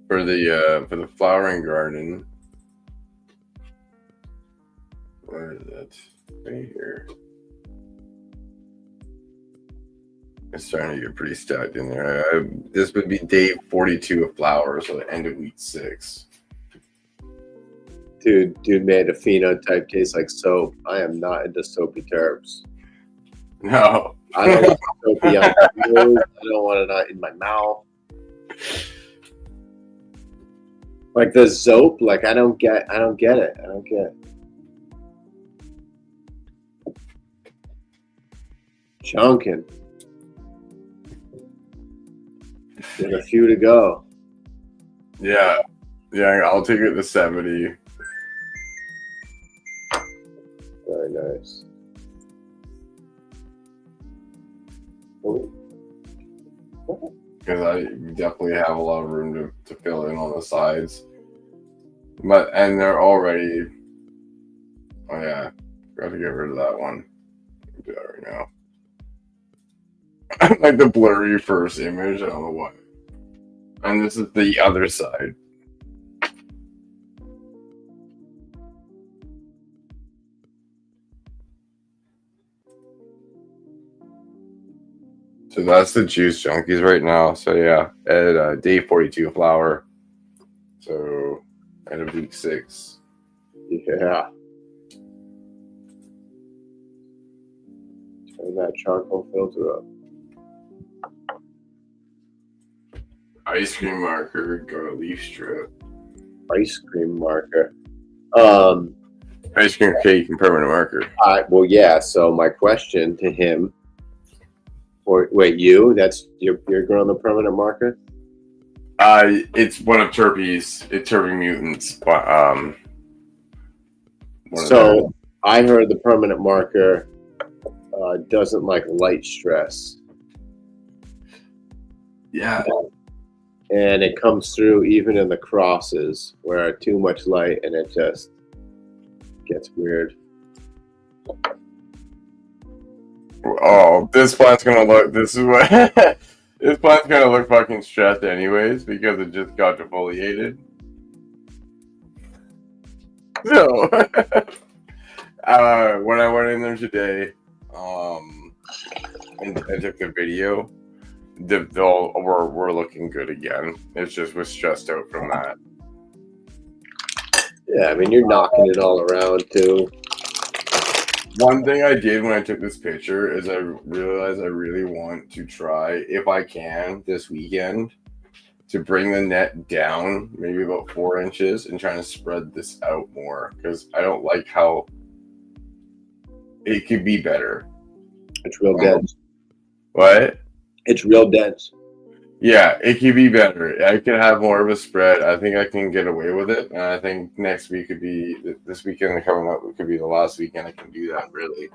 for the flowering garden. Where is it? Right here. It's starting to get pretty stacked in there. This would be day 42 of flowers, so the end of week 6. Dude made a phenotype taste like soap. I am not into soapy terps. No. I don't want soapy on my nose. I don't want it in my mouth. Like the zope, like I don't get it. Chunkin'. There's a few to go. Yeah, I'll take it to 70. Very nice. Because I definitely have a lot of room to fill in on the sides. And they're already... Oh yeah, got to get rid of that one. Do that right now. Like the blurry first image, I don't know why. And this is the other side. So that's the juice junkies right now. So yeah, at day 42 flower. So end of week 6. Yeah. Turn that charcoal filter up. Ice cream marker, go to leaf strip. Ice cream marker. Ice cream cake and permanent marker. Well, yeah. So my question to him, you're growing the permanent marker? It's one of Terpy's mutants. So I heard the permanent marker doesn't like light stress. Yeah. and it comes through even in the crosses where too much light and it just gets weird. Oh, this plant's gonna look. This is what this plant's gonna look fucking stressed anyways because it just got defoliated. So, when I went in there today, and I took the video, we're looking good again. It's just was stressed out from that. Yeah, I mean, you're knocking it all around too. One thing I did when I took this picture is I realized I really want to try, if I can, this weekend, to bring the net down maybe about 4 inches and trying to spread this out more because I don't like how it could be better. It's real dense. What? It's real dense. Yeah, it could be better. I could have more of a spread. I think I can get away with it. And I think next week could be, this weekend coming up, it could be the last weekend I can do that, really.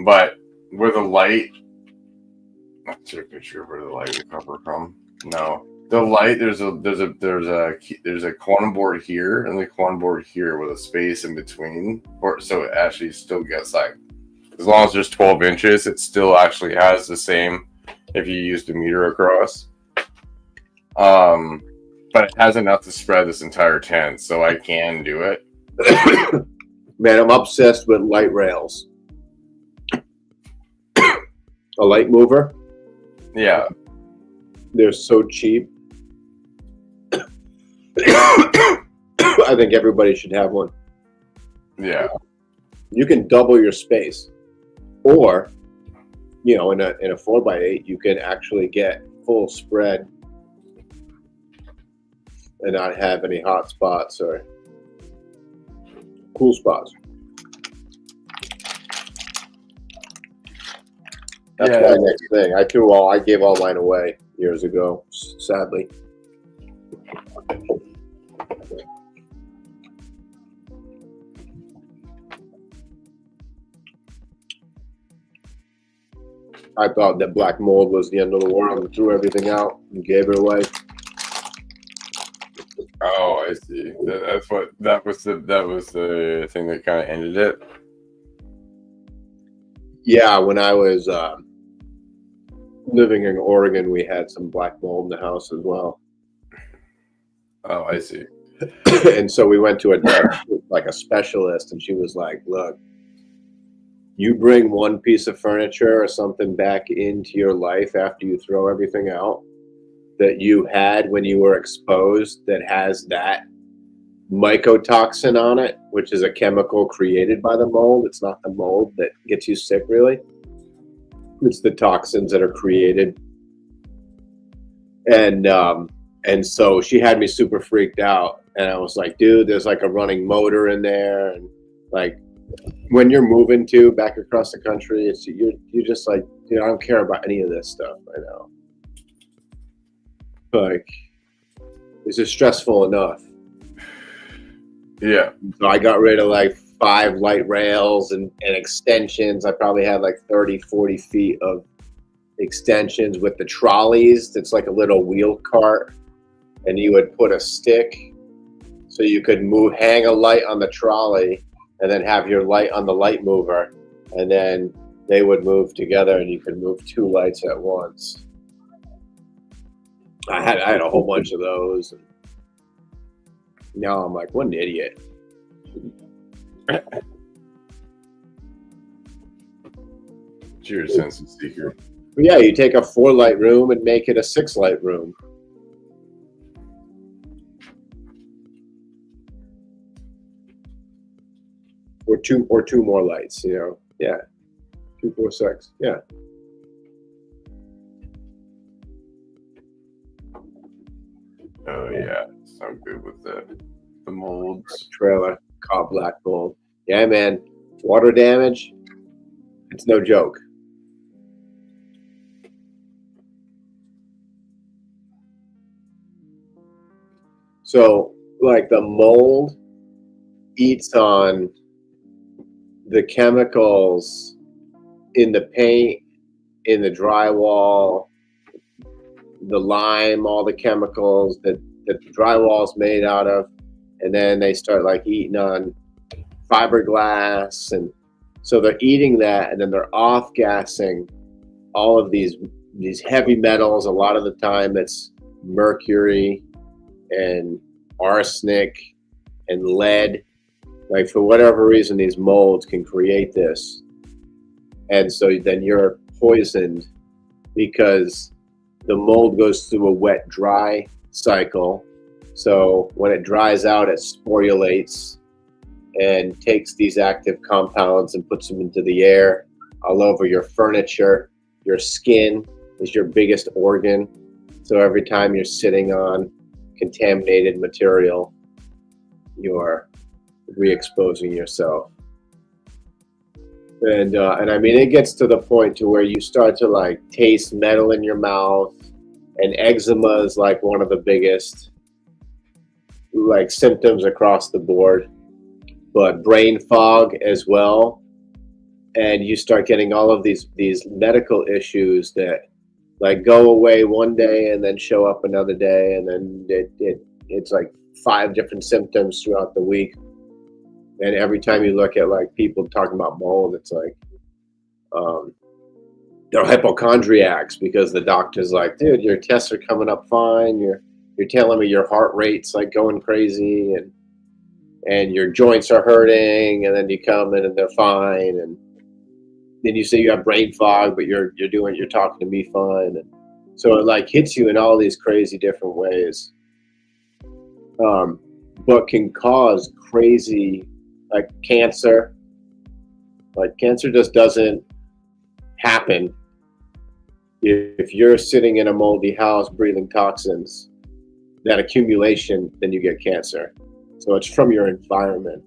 But with a light, let's take a picture of where the light will cover from. No, the light, there's a quantum board here and the quantum board here with a space in between, so it actually still gets like, as long as there's 12 inches, it still actually has the same if you used a meter across. But it has enough to spread this entire tent, so I can do it. Man, I'm obsessed with light rails. A light mover. Yeah. They're so cheap. I think everybody should have one. Yeah. You can double your space. Or, you know, in a 4x8, you can actually get full spread and not have any hot spots or cool spots. That's my next thing. I gave all mine away years ago, sadly. I thought that black mold was the end of the world and threw everything out and gave it away. Oh, I see. That was the thing that kind of ended it. Yeah, when I was living in Oregon, we had some black mold in the house as well. Oh, I see. And so we went to a specialist, and she was like, "Look, you bring one piece of furniture or something back into your life after you throw everything out that you had when you were exposed that has that mycotoxin on it, which is a chemical created by the mold. It's not the mold that gets you sick, really. It's the toxins that are created." And so she had me super freaked out. And I was like, dude, there's like a running motor in there. And like, when you're moving back across the country, you're just like, dude, I don't care about any of this stuff right now. Like, this is stressful enough. Yeah. So I got rid of like 5 light rails and extensions. I probably had like 30, 40 feet of extensions with the trolleys. It's like a little wheel cart. And you would put a stick so you could hang a light on the trolley and then have your light on the light mover. And then they would move together and you could move 2 lights at once. I had a whole bunch of those. Now I'm like, what an idiot. It's your sense of seeker. But yeah, you take a 4-light room and make it a 6-light room. Or two more lights, you know. Yeah. 2, 4, 6. Yeah. Oh yeah, so good with the molds. Trailer, caught black mold. Yeah, man. Water damage, it's no joke. So, like, the mold eats on the chemicals in the paint, in the drywall, the lime, all the chemicals that the drywall's made out of, and then they start like eating on fiberglass, and so they're eating that, and then they're off gassing all of these heavy metals. A lot of the time it's mercury and arsenic and lead. Like, for whatever reason, these molds can create this, and so then you're poisoned because the mold goes through a wet dry cycle. So when it dries out, it sporulates and takes these active compounds and puts them into the air, all over your furniture. Your skin is your biggest organ, so every time you're sitting on contaminated material, you're re-exposing yourself. And I mean, it gets to the point to where you start to like taste metal in your mouth, and eczema is like one of the biggest like symptoms across the board, but brain fog as well. And you start getting all of these medical issues that like go away one day and then show up another day, and then it's like 5 different symptoms throughout the week. And every time you look at like people talking about mold, it's like they're hypochondriacs, because the doctor's like, dude, your tests are coming up fine. You're telling me your heart rate's like going crazy, and your joints are hurting, and then you come in and they're fine, and then you say you have brain fog, but you're talking to me fine. And so it like hits you in all these crazy different ways, but can cause crazy, like cancer. Like cancer just doesn't happen if you're sitting in a moldy house breathing toxins. That accumulation, then you get cancer. So it's from your environment.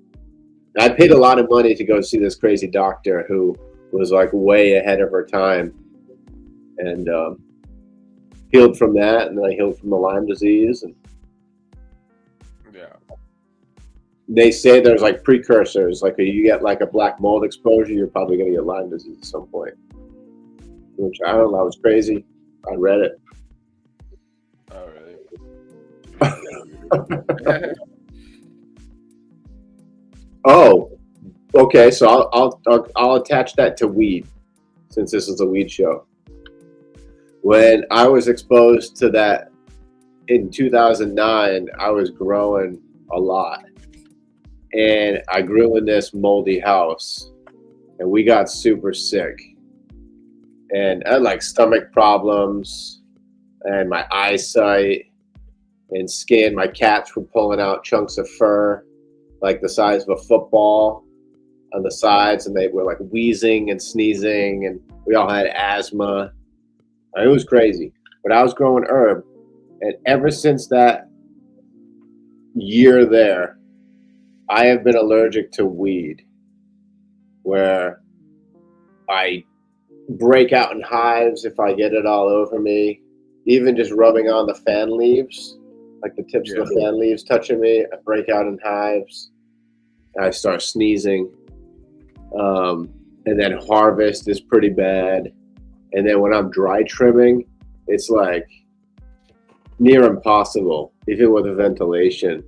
And I paid a lot of money to go see this crazy doctor who was like way ahead of her time, and healed from that, and then I healed from the Lyme disease. And Yeah. they say there's like precursors, like you get like a black mold exposure, you're probably going to get Lyme disease at some point, which I don't know, was crazy. I read it. Oh, really? Oh, okay. So I'll attach that to weed, since this is a weed show. When I was exposed to that in 2009, I was growing a lot, and I grew in this moldy house, and we got super sick, and I had like stomach problems, and my eyesight and skin. My cats were pulling out chunks of fur like the size of a football on the sides, and they were like wheezing and sneezing, and we all had asthma. It was crazy. But I was growing herb, and ever since that year there, I have been allergic to weed, where I break out in hives if I get it all over me. Even just rubbing on the fan leaves, like the tips of the fan leaves touching me, I break out in hives. I start sneezing. And then harvest is pretty bad. And then when I'm dry trimming, it's like near impossible, even with a ventilation.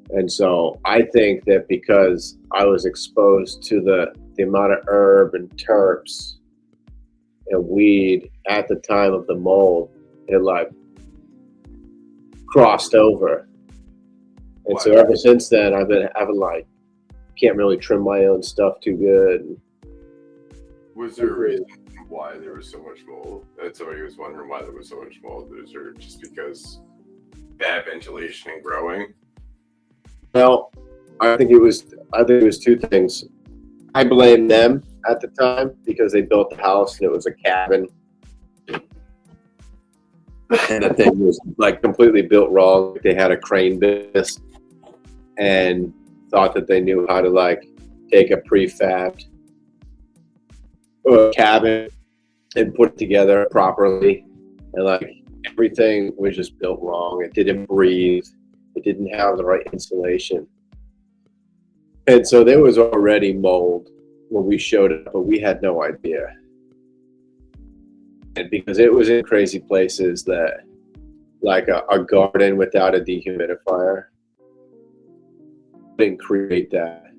And so I think that because I was exposed to the amount of herb and terps and weed at the time of the mold, it like crossed over. And so ever since then, I've been having like, can't really trim my own stuff too good. Was there a reason why there was so much mold? That somebody was wondering why there was so much mold. Was there just because bad ventilation and growing? Well, I think it was 2 things. I blame them at the time because they built the house and it was a cabin. And the thing was like completely built wrong. They had a crane business and thought that they knew how to like take a prefabbed cabin and put it together properly. And like everything was just built wrong. It didn't breathe. It didn't have the right insulation. And so there was already mold when we showed up, but we had no idea. And because it was in crazy places that, like a garden without a dehumidifier, didn't create that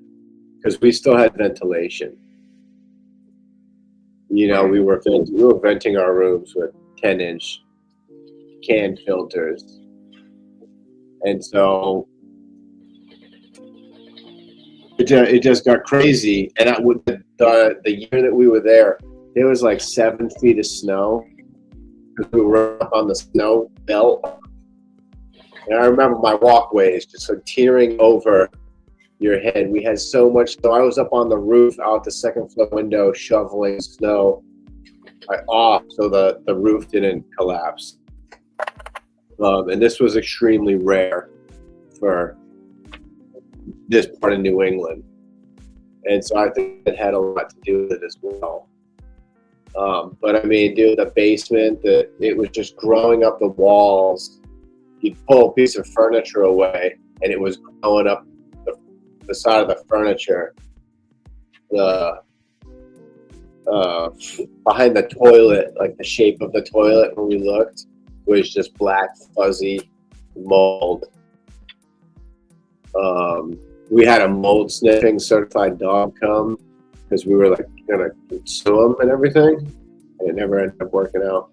because we still had ventilation. You know, we were venting our rooms with 10-inch can filters, and so it just got crazy. And the year that we were there was like 7 feet of snow because we were up on the snow belt. And I remember my walkways just like tearing over your head. We had so much snow. I was up on the roof out the second floor window shoveling snow off so the roof didn't collapse. And this was extremely rare for this part of New England. And so I think it had a lot to do with it as well. But I mean, dude, the basement, it was just growing up the walls. You'd pull a piece of furniture away and it was growing up the side of the furniture. Behind the toilet, like the shape of the toilet when we looked, was just black, fuzzy mold. We had a mold sniffing certified dog come because we were like gonna sue him and everything, and it never ended up working out.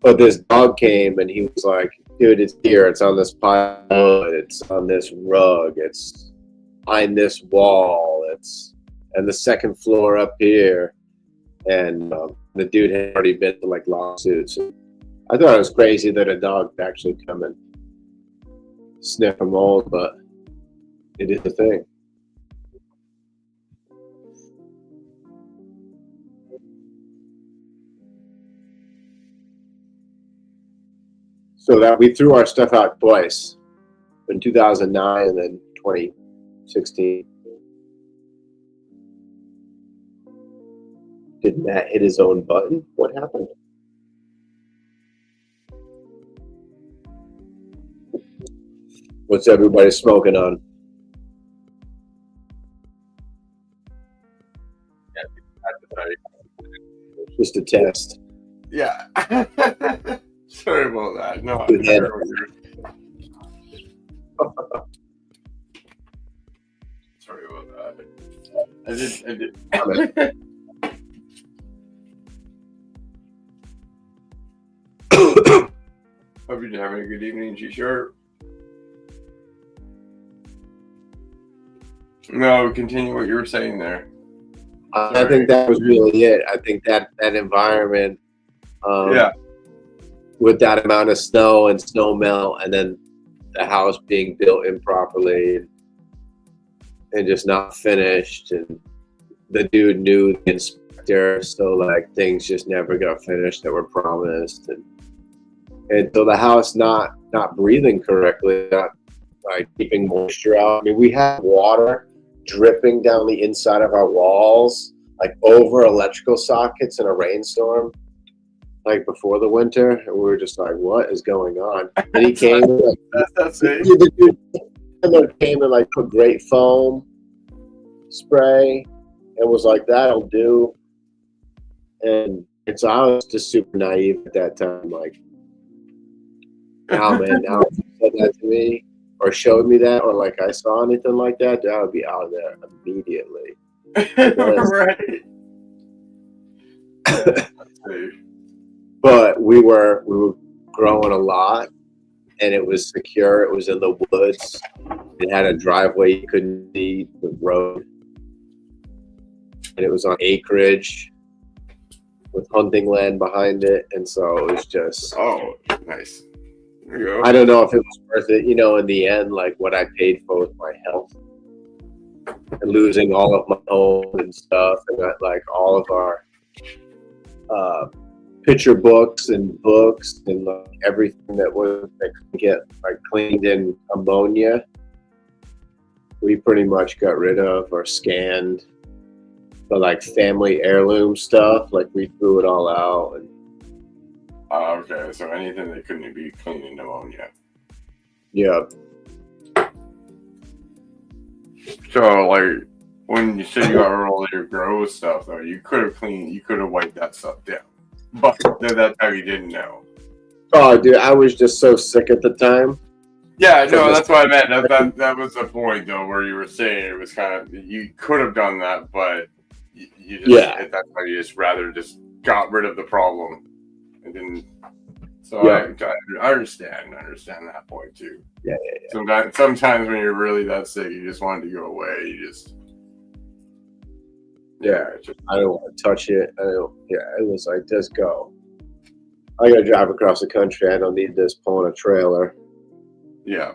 But this dog came and he was like, dude, it's here, it's on this pile, it's on this rug, it's behind this wall, it's and the second floor up here. And the dude had already been to like lawsuits. I thought it was crazy that a dog could actually come and sniff a mold, but it is a thing. So that we threw our stuff out twice, in 2009 and then 2016. Did Matt hit his own button? What happened? What's everybody smoking on? Just a test. Yeah. Sorry about that. No, sorry about that. I did. Hope you're having a good evening, G-Sharp. No, continue what you were saying there. I think that was really it. I think that environment, with that amount of snow and snow melt, and then the house being built improperly and just not finished, and the dude knew the inspector, so like things just never got finished that were promised, and so the house not breathing correctly, not like keeping moisture out. I mean, we had water dripping down the inside of our walls, like over electrical sockets in a rainstorm, like before the winter, and we were just like, "What is going on?" And he came, like, that's it. The dude came and like put great foam spray, and was like, "That'll do." And so I was just super naive at that time, like, "Now, man, now if you said that to me, or showed me that, or like I saw anything like that, I would be out there immediately." Right. But we were growing a lot, and it was secure. It was in the woods. It had a driveway you couldn't see the road, and it was on acreage with hunting land behind it, and so it was just nice. There you go. I don't know if it was worth it, you know, in the end, like what I paid for with my health and losing all of my home and stuff, and got like all of our picture books and like everything that could get like cleaned in ammonia. We pretty much got rid of or scanned. But like family heirloom stuff, like we threw it all out. And okay, so anything that couldn't be cleaned in ammonia. Yeah. So like when you said you got rid of all your grow stuff, though, you could have wiped that stuff down. But at that time, you didn't know. Oh, dude, I was just so sick at the time. Yeah, no, that's what I meant. That was the point, though, where you were saying it was kind of you could have done that, but you just at that time you just rather just got rid of the problem and didn't. So I understand that point too. Yeah. Sometimes when you're really that sick, you just want it to go away. You just I don't want to touch it. It was like, just go. I gotta drive across the country. I don't need this pulling a trailer. Yeah.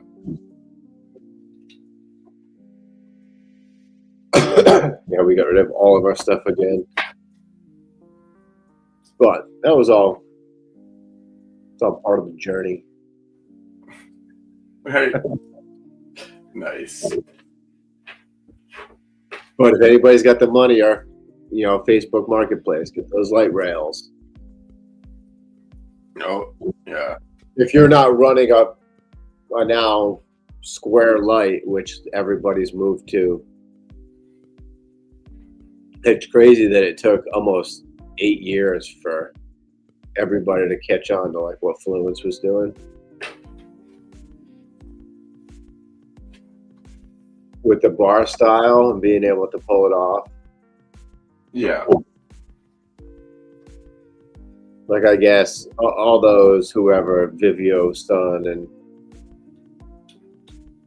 Yeah, we got rid of all of our stuff again. But that was all. It's all part of the journey. Right. Nice. But if anybody's got the money, or Facebook Marketplace, get those light rails. Oh, yeah. If you're not running a now square light, which everybody's moved to, it's crazy that it took almost 8 years for everybody to catch on to like what Fluence was doing with the bar style and being able to pull it off. Yeah. Like, I guess all those, whoever, Vivio Stun and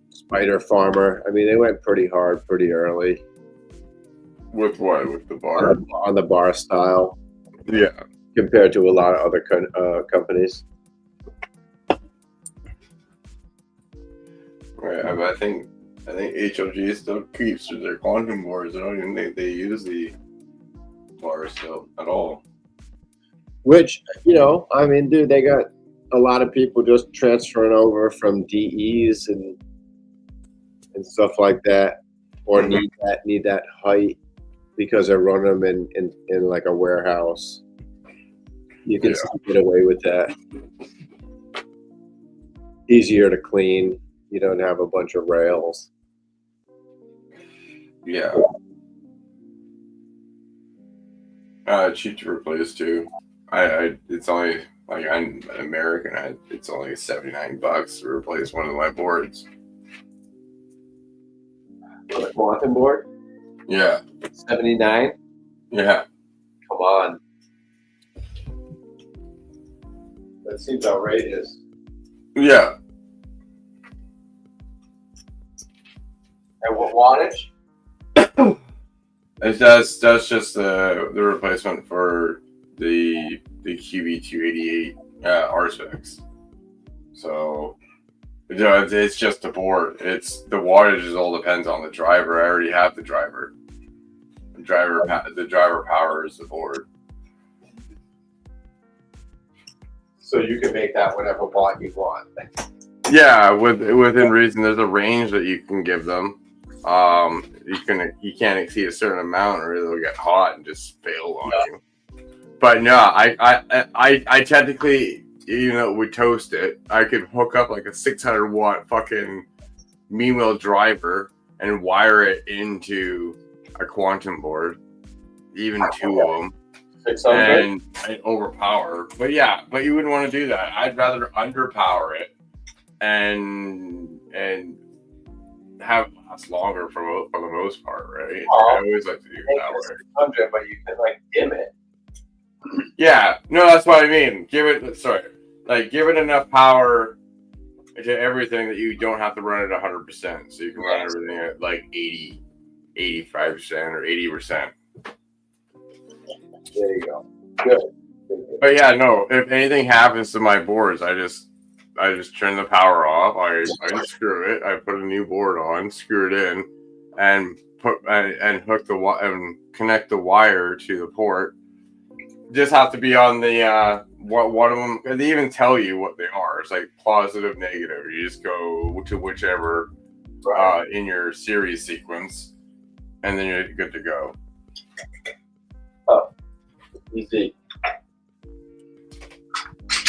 Spider Farmer, I mean, they went pretty hard pretty early. With what? With the bar? On the bar style. Yeah. Compared to a lot of other companies. Right. I think HLG still keeps their quantum boards. I don't even think they use the bar still at all. Which, I mean, dude, they got a lot of people just transferring over from DEs and stuff like that, or need that height because they're running them in like a warehouse. You can still get away with that. Easier to clean. You don't have a bunch of rails. Yeah. Cheap to replace too. It's only like I'm an American. It's only $79 to replace one of my boards. The quantum board? Yeah. 79? Yeah. Come on. That seems outrageous. Yeah. And what wattage? That's just the replacement for the QB288 R specs. So it's just the board. It's the wattage all depends on the driver. I already have the driver. The driver powers the board. So you can make that whatever watt you want. Yeah, within reason. There's a range that you can give them. You can't exceed a certain amount, or it'll get hot and just fail on you. But no, I technically, would toast it. I could hook up like a 600 watt fucking Meanwhile driver and wire it into a quantum board, even two of them. 600? And overpower. But you wouldn't want to do that. I'd rather underpower it and have it last longer for the most part, right? I always like to do it that way. 600, but you can like dim it. Yeah, no, that's what I mean. Give it enough power to everything that you don't have to run it 100%. So you can run everything at like 80, 85% or 80%. There you go. Good. But yeah, no, if anything happens to my boards, I just turn the power off. I unscrew it. I put a new board on, screw it in, and hook and connect the wire to the port. Just have to be on the one of them. They even tell you what they are. It's like positive, negative. You just go to whichever in your series sequence, and then you're good to go. Oh, easy.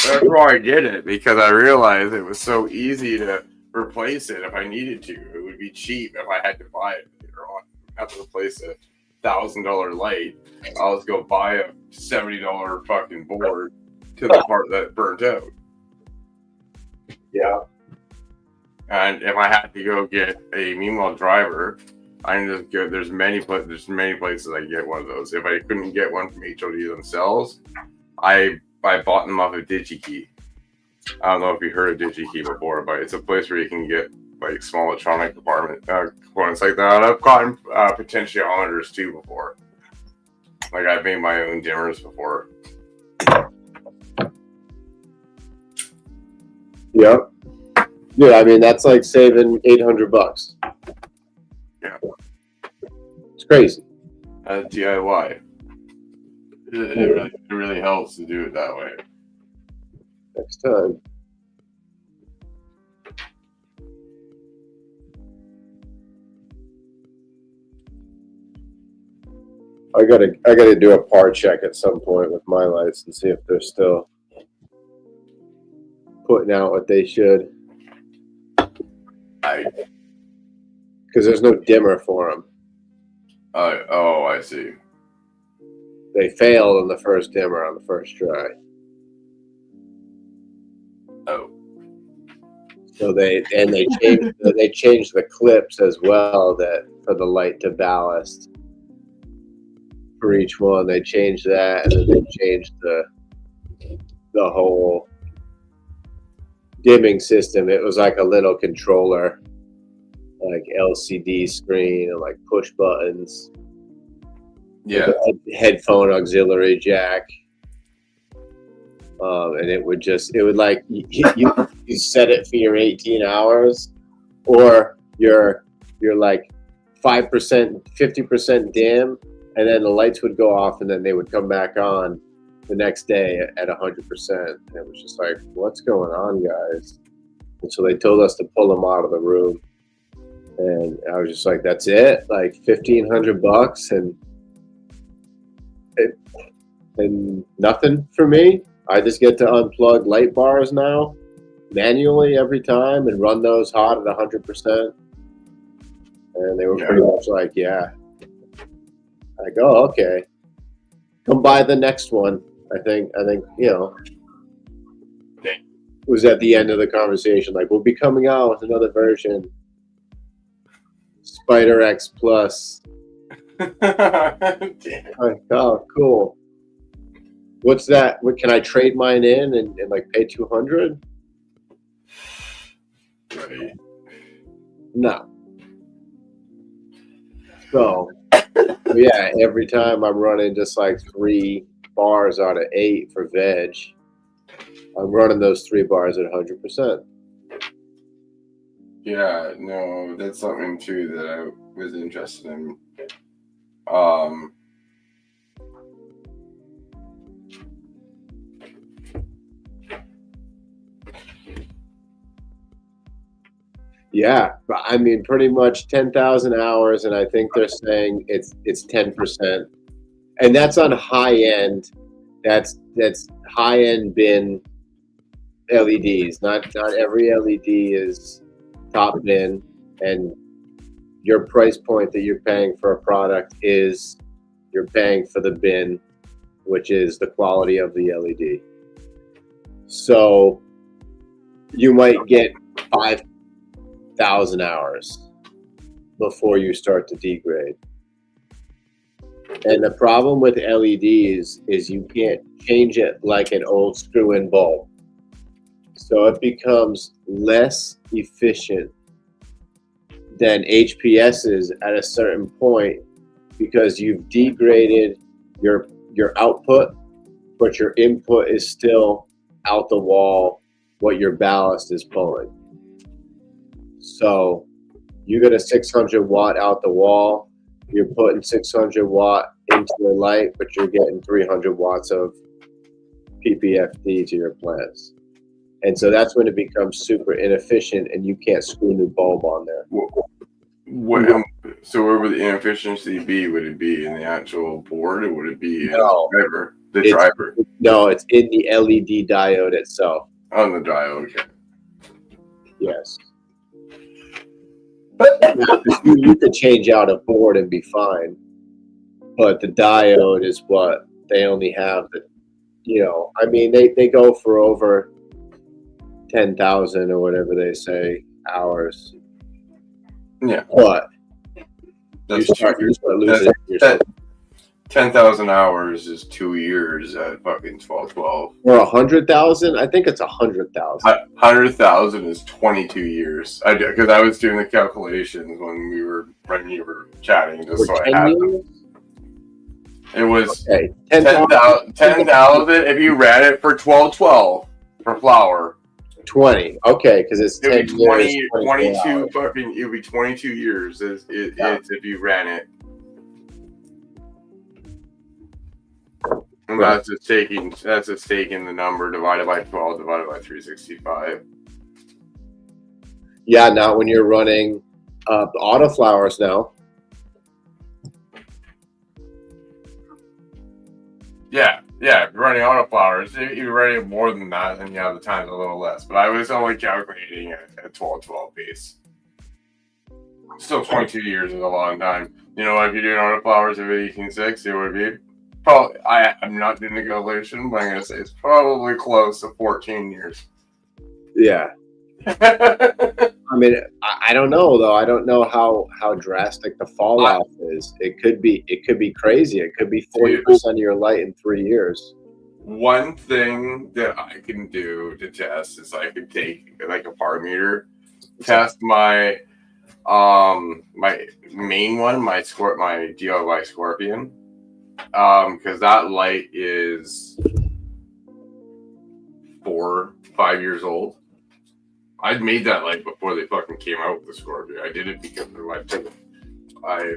That's why I did it, because I realized it was so easy to replace it if I needed to. It would be cheap if I had to buy it later on. I have to replace it $1,000 light. I'll just go buy a $70 fucking board to the part that burnt out. Yeah. And if I had to go get a Meanwhile driver, I can just go. There's many places I can get one of those. If I couldn't get one from HOD themselves, I bought them off of DigiKey. I don't know if you heard of DigiKey before, but it's a place where you can get like small electronic components like that. I've gotten potentiometers too before. Like I've made my own dimmers before. Yep. Yeah, I mean that's like saving $800. Yeah, it's crazy. DIY. It really helps to do it that way. Next time. I gotta do a part check at some point with my lights and see if they're still putting out what they should. Because there's no dimmer for them. Oh, I see. They failed in the first dimmer on the first try. Oh. So they changed the clips as well that for the light to ballast for each one. They changed that, and then they changed the whole dimming system. It was like a little controller, like LCD screen and like push buttons. Yeah. A headphone auxiliary jack. And it would like you set it for your 18 hours, or you're like 5%, 50% dim, and then the lights would go off, and then they would come back on the next day at 100%. And it was just like, what's going on, guys? And so they told us to pull them out of the room, and I was just like, that's it, like $1,500, and nothing for me. I just get to unplug light bars now manually every time and run those hot at 100%. And they were pretty much like, yeah. I go, oh, okay. Come buy the next one. I think, you know, was at the end of the conversation. Like, we'll be coming out with another version. Spider X Plus. Like, oh, cool. What's that? What, can I trade mine in and like pay $200? Right. No. So, yeah, every time I'm running just like 3 bars out of 8 for veg, I'm running those 3 bars at 100%. Yeah, no, that's something too that I was interested in. Yeah, but I mean, pretty much 10,000 hours, and I think they're saying it's 10%, and that's on high end. That's high end bin LEDs. Not every LED is top bin, and your price point that you're paying for a product is you're paying for the bin, which is the quality of the LED. So you might get 5,000 hours before you start to degrade. And the problem with LEDs is you can't change it like an old screw-in bulb. So it becomes less efficient than HPSs at a certain point because you've degraded your output, but your input is still out the wall what your ballast is pulling. So you get a 600 watt out the wall, you're putting 600 watt into the light, but you're getting 300 watts of PPFD to your plants. And so that's when it becomes super inefficient and you can't screw a new bulb on there. So where would the inefficiency be? Would it be in the actual board, or would it be in the driver? No, it's in the LED diode itself. On the diode, okay. Yes. You could change out a board and be fine. but the diode is what they only have. I mean, they go for over 10,000 or whatever they say hours. Yeah, But you that's start losing that 10,000 hours is 2 years at fucking 12. Or 100,000. I think it's 100,000. 100,000 is 22 years. Because I was doing the calculations when you were chatting, just so I had them. It was 10,000 if you ran it for 12 for flour. 20. Okay, because it's 10 20, years. 22 fucking. It would be 22 years it's if you ran it. And Right. that's just taking the number divided by 12 divided by 365. Yeah, not when you're running autoflowers now. Yeah, if you're running autoflowers, if you're running more than that, then yeah, the time's a little less. But I was only calculating at 12 base. Still 22 years is a long time. You know, if you're doing autoflowers at 18.6, it would be probably, I'm not doing the calculation, but I'm going to say it's probably close to 14 years. Yeah. I mean, I don't know though. I don't know how drastic the fall off is. It could be crazy. It could be 40% of your light in 3 years. One thing that I can do to test is I can take like a par meter, test my my main one, my DIY Scorpion, because that light is 4-5 years old. I'd made that light before they fucking came out with the Scorpion. I did it because I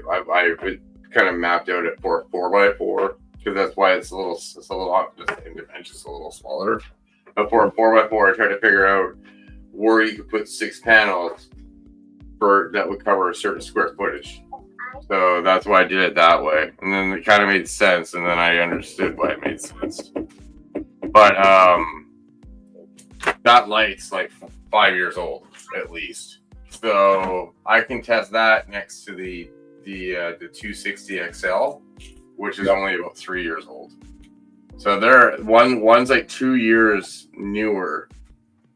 kind of mapped out at 4x4 because that's why it's a little just in dimensions a little smaller. But for a 4x4, I tried to figure out where you could put 6 panels that would cover a certain square footage. So that's why I did it that way, and then it kind of made sense, and then I understood why it made sense. But that light's like 5 years old at least, so I can test that next to the 260 XL, which is only about 3 years old. So one's like 2 years newer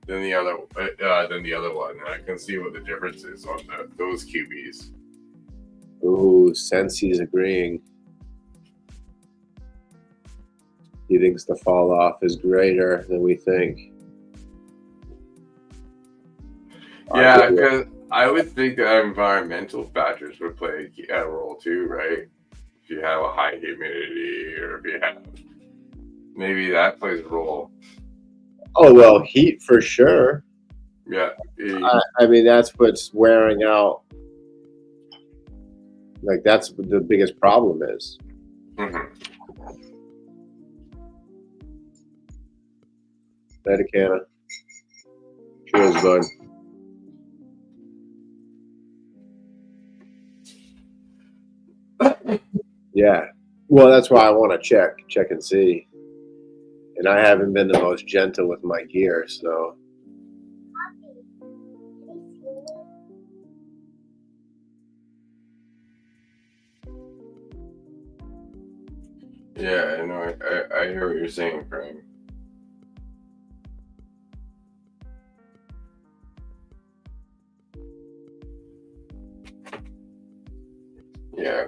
than the other one, and I can see what the difference is on those QBs. Ooh, Sensi's agreeing. He thinks the fall off is greater than we think. Yeah, because I would think that environmental factors would play a role too, right? If you have a high humidity, or if you have, maybe that plays a role. Oh well, heat for sure. Yeah, I mean that's what's wearing out. Like that's what the biggest problem is. Mm-hmm. Medicana. Cheers, bud. Yeah. Well, that's why I want to check and see. And I haven't been the most gentle with my gear, so. Yeah, I know. I hear what you're saying, Frank. Yeah.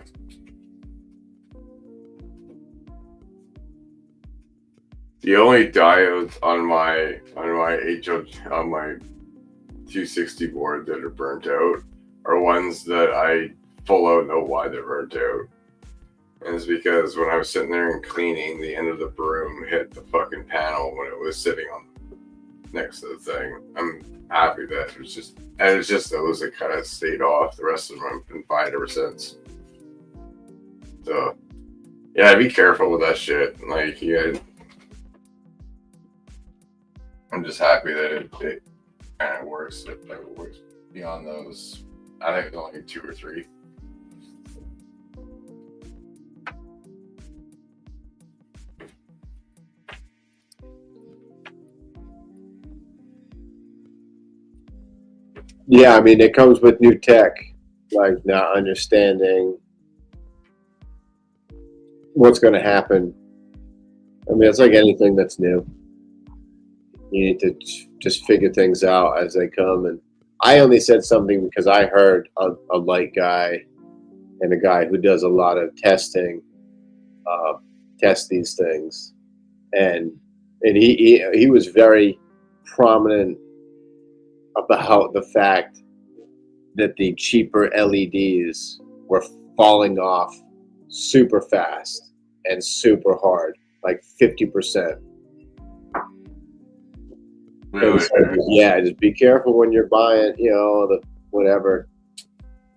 The only diodes on my 260 board that are burnt out are ones that I full out know why they're burnt out. And it's because when I was sitting there and cleaning, the end of the broom hit the fucking panel when it was sitting on next to the thing. I'm happy that it was just those that kind of stayed off. The rest of them have been fine ever since. So yeah, be careful with that shit. Like I'm just happy that it kind of works. It works beyond those. I think it's only 2 or 3. Yeah, I mean, it comes with new tech, like not understanding what's going to happen. I mean, it's like anything that's new. You need to just figure things out as they come. And I only said something because I heard a light guy and a guy who does a lot of testing test these things, and he was very prominent about the fact that the cheaper LEDs were falling off super fast and super hard, like 50%. Really? So, yeah, just be careful when you're buying, the whatever.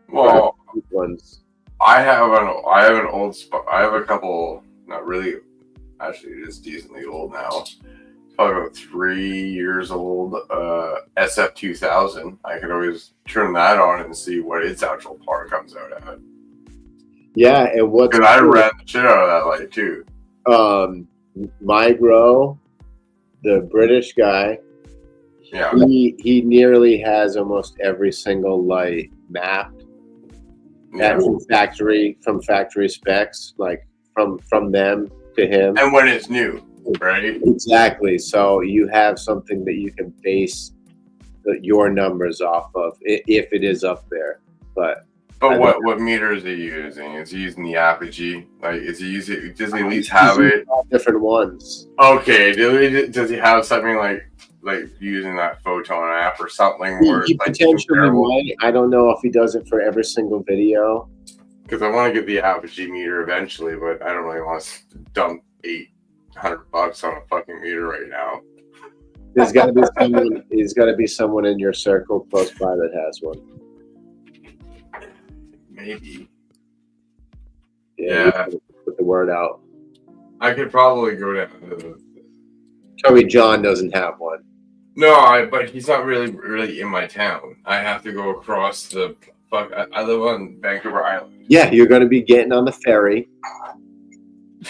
Well, Ones. I have an old I have a couple, not really, actually it is decently old now. Probably about 3 years old. SF2000. I could always turn that on and see what its actual power comes out at. Yeah, and what's Because I ran the shit out of that light too. Migro, the British guy, Yeah. he nearly has almost every single light mapped. Yeah. From factory specs, like from them to him. And when it's new, right? Exactly. So you have something that you can base your numbers off of if it is up there. But what meter is he using? Is he using the Apogee? Like, is he using? Does he at least have it? Different ones. Okay. Does he have something like using that photon app or something? He potentially might. I don't know if he does it for every single video. Because I want to get the Apogee meter eventually, but I don't really want to dump $800 on a fucking meter right now. There's got to be someone. There's got to be someone in your circle close by that has one. Maybe. Yeah. Put the word out. I could probably go down to Toby John doesn't have one. No, but he's not really in my town. I have to go across the fuck. I live on Vancouver Island. Yeah, you're going to be getting on the ferry.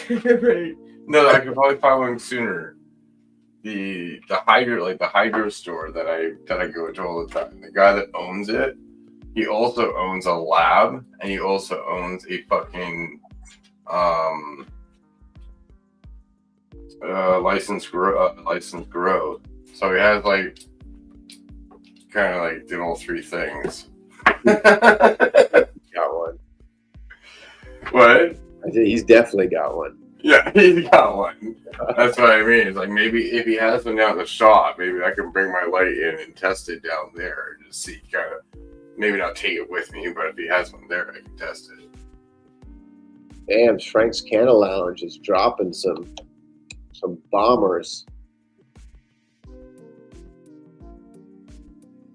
Right. No, I could probably find one sooner. The hydro store that I go to all the time. The guy that owns it, he also owns a lab, and he also owns a fucking licensed grow. So he has kind of did all three things. Got one. What? I think he's definitely got one. Yeah, he's got one. That's what I mean. It's like maybe if he has one down at the shop, maybe I can bring my light in and test it down there and just see, kind of, maybe not take it with me, but if he has one there, I can test it. Damn, Frank's Canna Lounge is dropping some bombers.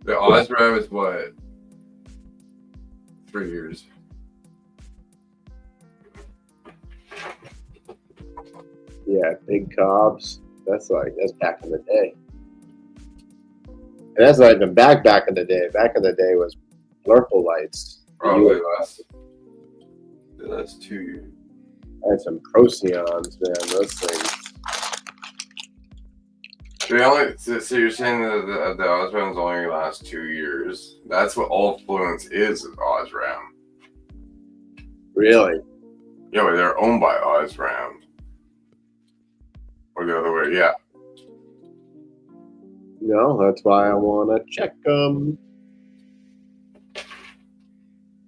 The Osram is what? 3 years. Yeah, big cobs. That's back in the day. And that's not even back in the day. Back in the day was Blurple lights. Probably last 2 years. I had some Procyons, man. Those things. So you're saying that the Osrams only last 2 years? That's what all Fluence is Osram. Really? Yeah, but they're owned by Osram. Or the other way, yeah. No, that's why I want to check them.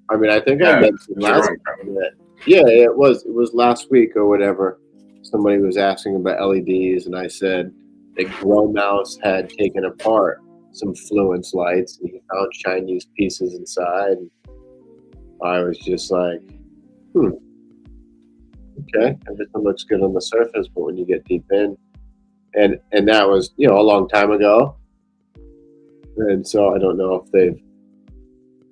I mean, I think I mentioned last week that. Yeah, it was last week or whatever. Somebody was asking about LEDs, and I said that Grow Mouse had taken apart some Fluence lights, and he found Chinese pieces inside. And I was just like, okay, everything looks good on the surface, but when you get deep in, and that was a long time ago, and so I don't know if they've.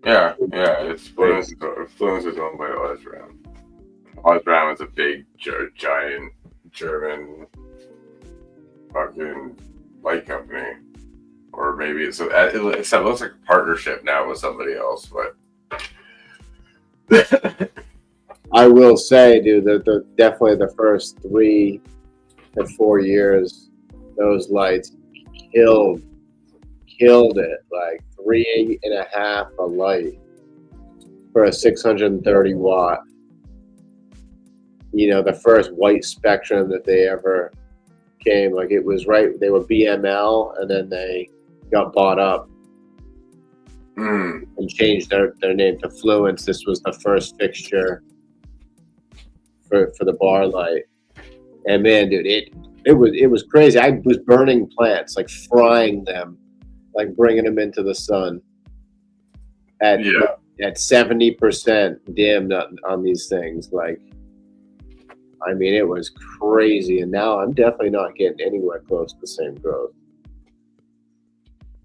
Yeah, it's Fluence is owned by Osram. Osram is a big, giant German fucking light company, or maybe it looks like a partnership now with somebody else, but. I will say, dude, that definitely the first 3 to 4 years, those lights killed it. Like 3.5 a light for a 630 watt. the first white spectrum that they ever came. Like it was right. They were BML, and then they got bought up and changed their name to Fluence. This was the first fixture for the bar light. And man, dude, it was crazy. I was burning plants, like frying them, like bringing them into the sun at 70% dimmed on these things. Like, I mean, it was crazy. And now I'm definitely not getting anywhere close to the same growth.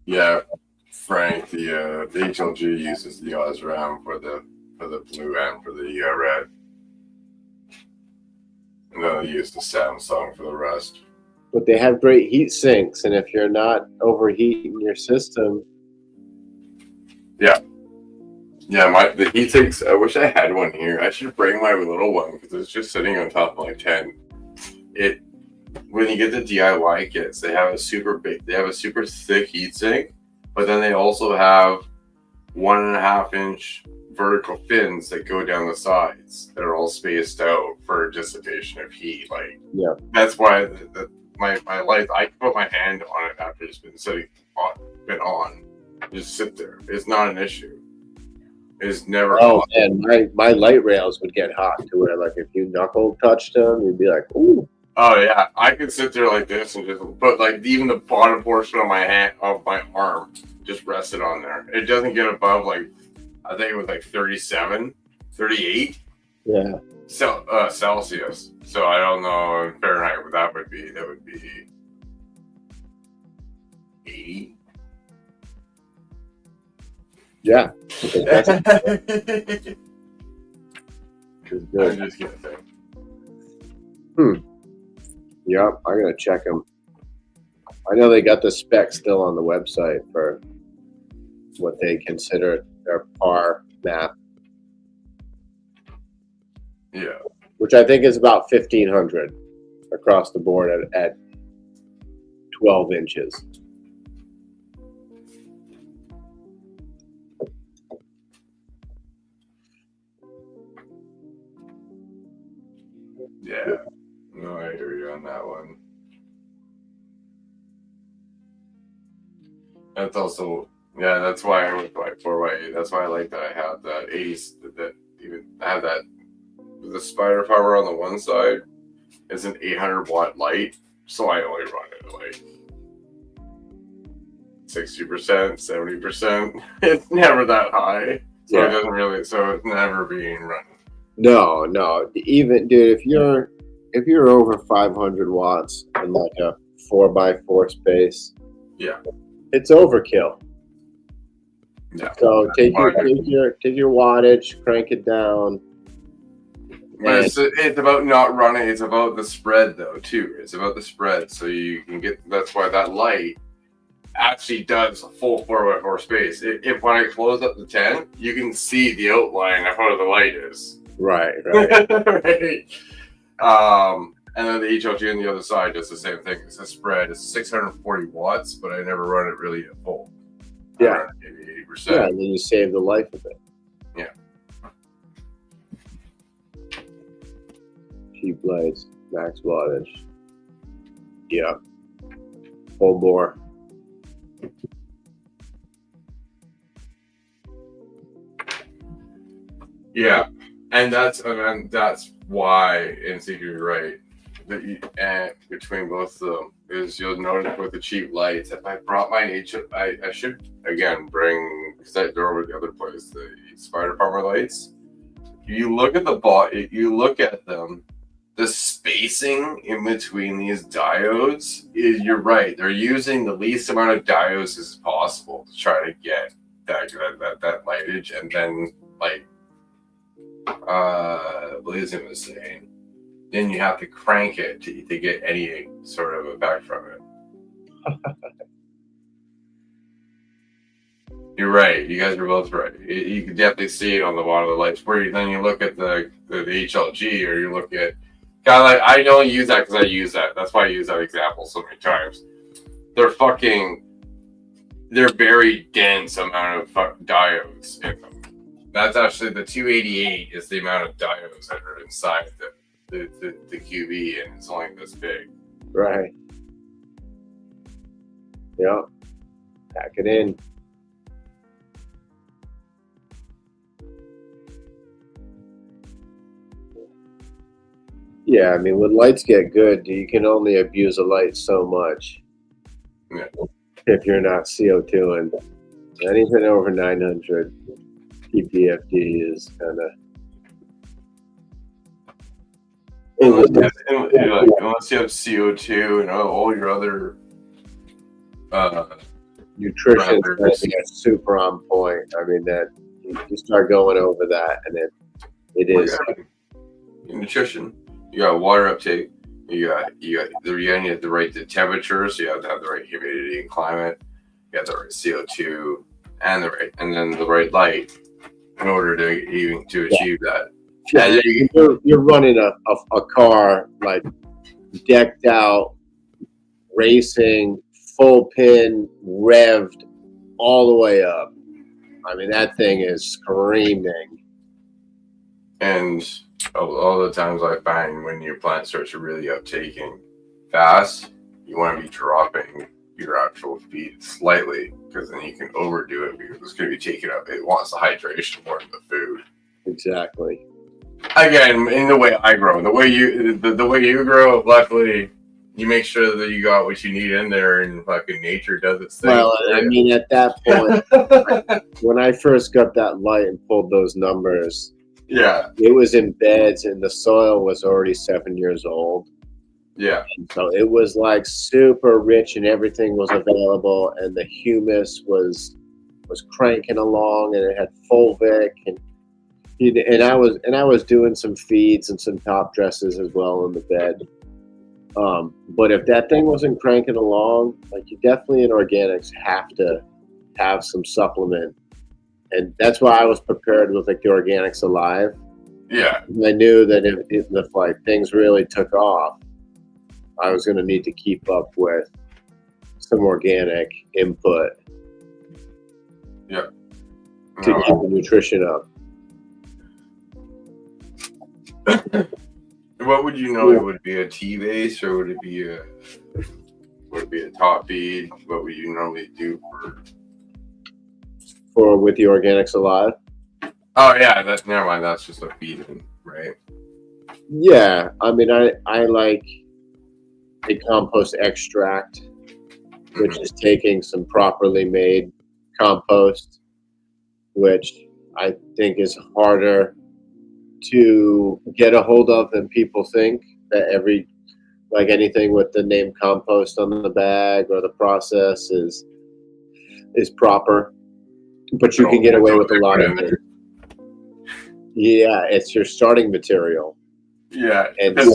Yeah, Frank, the HLG uses the Osram for the blue and for the red. And then they use the Samsung for the rest. But they have great heat sinks, and if you're not overheating your system. Yeah, the heat sinks, I wish I had one here. I should bring my little one because it's just sitting on top of my tent. When you get the DIY kits, they have a super thick heat sink, but then they also have 1.5 inch vertical fins that go down the sides that are all spaced out for dissipation of heat. Like, that's why my light, I can put my hand on it after it's been on. Just sit there. It's not an issue. It's never hot. And my light rails would get hot to where, like, if you knuckle touched them, you'd be like, ooh. Oh yeah, I could sit there like this and just put like even the bottom portion of my hand, of my arm, just rest it on there. It doesn't get above like, I think it was like 37, 38. Yeah. So Celsius. So I don't know in Fahrenheit what that would be. That would be 80. Yeah. I'm just kidding. Yep, I'm gonna check them. I know they got the specs still on the website for what they consider their par map. Yeah. Which I think is about 1,500 across the board at 12 inches. Yeah. No, I hear you on that one. That's also, that's why I went by 4x8. That's why I like that I have that 80s, that even I have that, the spider power on the one side is an 800 watt light, so I only run it like 60%, 70%. It's never that high, so it doesn't really, so it's never being run. No. Even, dude, if you're over 500 watts in like a 4x4 space, it's overkill. Yeah. So take your wattage, crank it down. But it's about not running. It's about the spread, though, too. It's about the spread, so you can get. That's why that light actually does a full 4x4 space. If when I close up the 10, you can see the outline of how the light is. Right. Right. And then the HLG on the other side does the same thing. It's a spread. It's 640 watts, but I never run it really at full. Yeah. Maybe 80%. Yeah, and then you save the life of it. Yeah. Cheap lights, max wattage. Yeah. Full bore. Yeah. And that's why, in secret, you're right. Between both of them is you'll notice with the cheap lights. If I brought my I should again bring, because I throw over the other place, the spider farmer lights. You look at you look at them. The spacing in between these diodes is, you're right. They're using the least amount of diodes as possible to try to get that lightage, and then like Blazing was saying, then you have to crank it to get any sort of effect from it. You're right. You guys are both right. You can definitely see it on the bottom of the lights. Then you look at the HLG, or you look at kind of like, I don't use that because I use that. That's why I use that example so many times. They're very dense amount of diodes in them. That's actually the 288 is the amount of diodes that are inside the QB, and it's only this big. Right. Yeah. Pack it in. Yeah, I mean, when lights get good, you can only abuse a light so much. Yeah. If you're not CO2 and anything over 900 ppfd is kind of. Unless you have CO2 and all your other Nutrition parameters. is super on point. I mean, that you start going over that, and it is. Nutrition. You got water uptake. You have the right temperature, so you have to have the right humidity and climate. You have the right CO2 and then the right light in order to achieve that. Yeah, you're running a car like decked out, racing, full pin, revved all the way up. I mean, that thing is screaming. And all the times I find when your plant starts really uptaking fast, you want to be dropping your actual feed slightly, because then you can overdo it because it's going to be taken up. It wants the hydration more than the food. Exactly. Again, in the way I grow, the way you grow, luckily you make sure that you got what you need in there, and fucking nature does its thing. Well, I mean, at that point, when I first got that light and pulled those numbers, yeah, it was in beds and the soil was already 7 years old. Yeah. And so it was like super rich and everything was available, and the humus was cranking along, and it had fulvic, and I was doing some feeds and some top dresses as well in the bed. But if that thing wasn't cranking along, like, you definitely in organics have to have some supplement. And that's why I was prepared with like the Organics Alive. Yeah. And I knew that if like things really took off, I was going to need to keep up with some organic input. Yeah. To keep the nutrition up. What would you know? Would it be a tea base, or would it be a top feed? What would you normally do for with the Organics Alive? Oh yeah, never mind. That's just a feed-in, right? Yeah, I mean, I like a compost extract, which is taking some properly made compost, which I think is harder to get a hold of than people think. That like anything with the name compost on the bag or the process is proper, but you can get away with a lot of it. Yeah, it's your starting material. Yeah, and so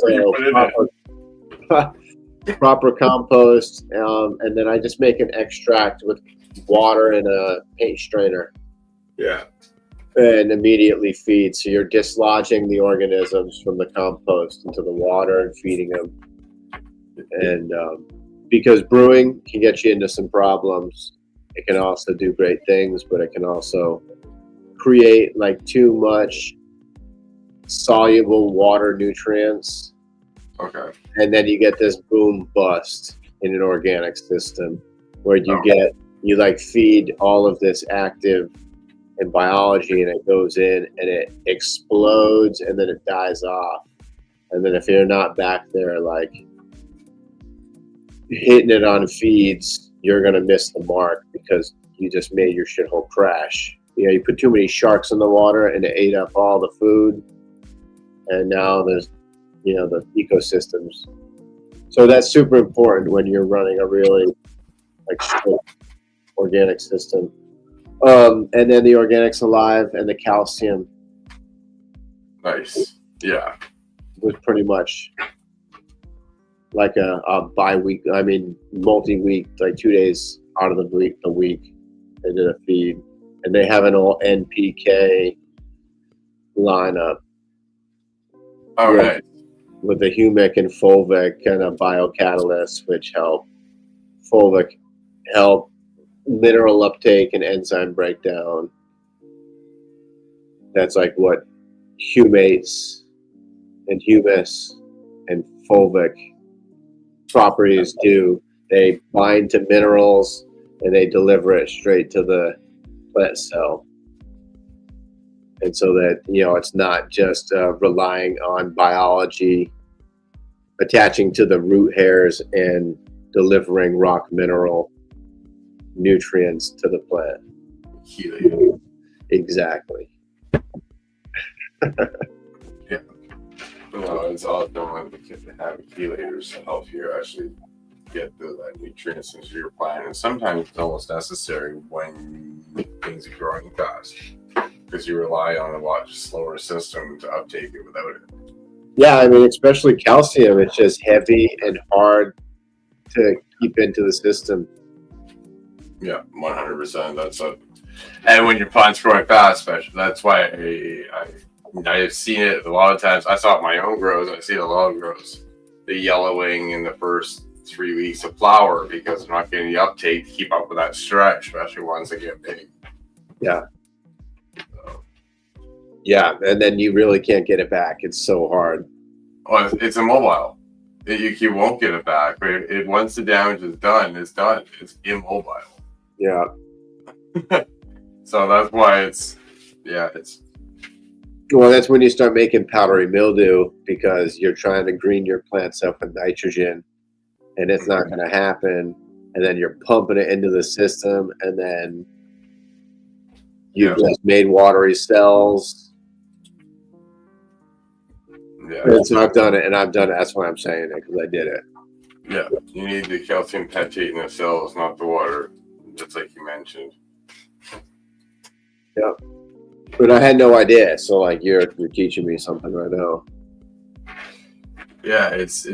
proper compost, and then I just make an extract with water and a paint strainer. Yeah. And immediately feed. So you're dislodging the organisms from the compost into the water and feeding them. And because brewing can get you into some problems, it can also do great things, but it can also create like too much soluble water nutrients. Okay. And then you get this boom bust in an organic system where you like feed all of this active and biology, and it goes in and it explodes, and then it dies off. And then if you're not back there like hitting it on feeds, you're gonna miss the mark because you just made your shithole crash. You put too many sharks in the water and it ate up all the food, and now there's the ecosystems. So that's super important when you're running a really like strict organic system. And then the Organics Alive and the calcium. Nice. Yeah. Was pretty much like a multi-week, like 2 days out of the week, they did a feed. And they have an all NPK lineup. All right. With the humic and fulvic kind of biocatalysts, which help fulvic help mineral uptake and enzyme breakdown. That's like what humates and humus and fulvic properties do. They bind to minerals and they deliver it straight to the plant cell. And so that, it's not just relying on biology attaching to the root hairs and delivering rock mineral nutrients to the plant. Chelated. Exactly. Yeah. No, it's awesome when the kids have chelators to help you actually get the nutrients into your plant. And sometimes it's almost necessary when things are growing fast, because you rely on a much slower system to uptake it without it. Yeah, I mean, especially calcium, it's just heavy and hard to keep into the system. Yeah, 100%. And when your plant's growing fast, especially, that's why I've seen it a lot of times. I saw it in my own grows. I see it a lot of grows. The yellowing in the first 3 weeks of flower because they're not getting the uptake to keep up with that stretch, especially ones that get big. Yeah. Yeah, and then you really can't get it back. It's so hard. Well, it's immobile. You won't get it back. But once the damage is done, it's done. It's immobile. Yeah. So that's why it's. Well, that's when you start making powdery mildew because you're trying to green your plants up with nitrogen, and it's not going to happen. And then you're pumping it into the system, and then you've just made watery cells. Yeah. And so I've done it, and I've done it. That's why I'm saying it, because I did it. Yeah, you need the calcium pentate in the cells, not the water, just like you mentioned. Yep. But I had no idea, so you're teaching me something right now. Yeah, that's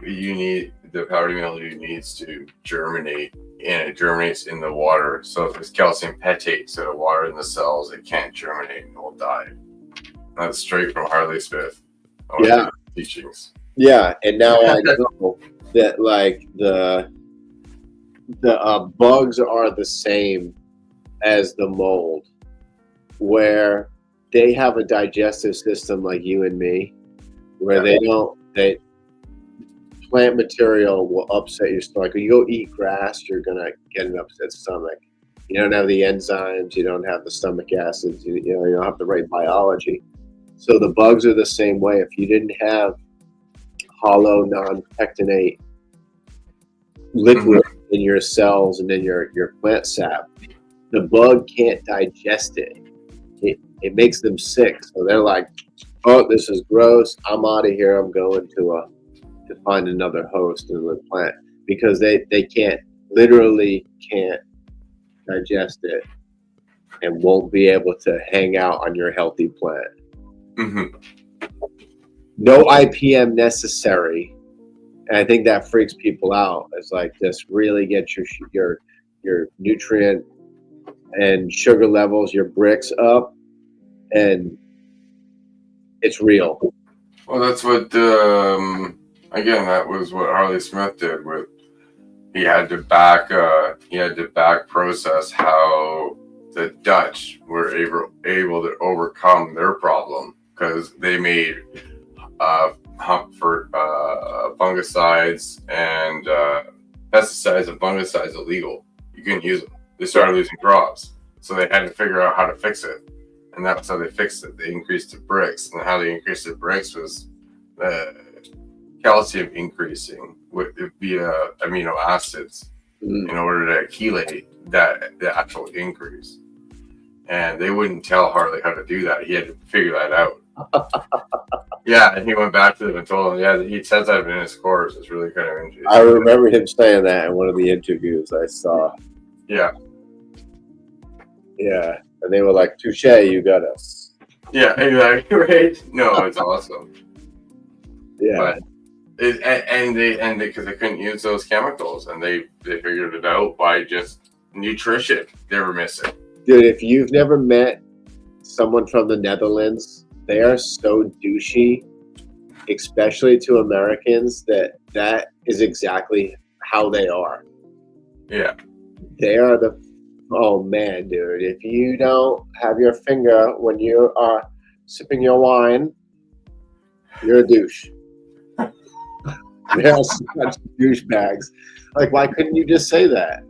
you need the powdery mildew needs to germinate, and it germinates in the water. So if it's calcium pentate, so the water in the cells, it can't germinate and it will die. That's straight from Harley Smith. Yeah. Teachings. Yeah, and now I know that the bugs are the same as the mold, where they have a digestive system like you and me, where plant material will upset your stomach. When you go eat grass, you're gonna get an upset stomach. You don't have the enzymes, you don't have the stomach acids, you don't have the right biology. So the bugs are the same way. If you didn't have hollow, non-pectinate liquid in your cells and in your plant sap, the bug can't digest it. It makes them sick. So they're like, oh, this is gross. I'm out of here. I'm going to find another host in the plant, because they literally can't digest it and won't be able to hang out on your healthy plant. Mm-hmm. No IPM necessary. And I think that freaks people out. It's just really get your nutrient and sugar levels, your bricks up, and it's real. Well, that's what again, that was what Harley Smith did with. He had to back process how the Dutch were able to overcome their problem, because they made fungicides and pesticides and fungicides illegal. You couldn't use them. They started losing crops, so they had to figure out how to fix it, and that's how they fixed it. They increased the bricks, and how they increased the bricks was calcium increasing via amino acids in order to chelate the actual increase. And they wouldn't tell Harley how to do that. He had to figure that out. Yeah, and he went back to them and told them, yeah, he says that in his course. It's really kind of interesting. I remember him saying that in one of the interviews I saw. Yeah. Yeah. And they were like, touche, you got us. Yeah, exactly. Right? No, it's awesome. Yeah. But because they couldn't use those chemicals, and they figured it out by just nutrition they were missing. Dude, if you've never met someone from the Netherlands, they are so douchey, especially to Americans, that is exactly how they are. Yeah. They are oh man, dude, if you don't have your finger when you are sipping your wine, You're a douche. They're such douchebags. Like, why couldn't you just say that?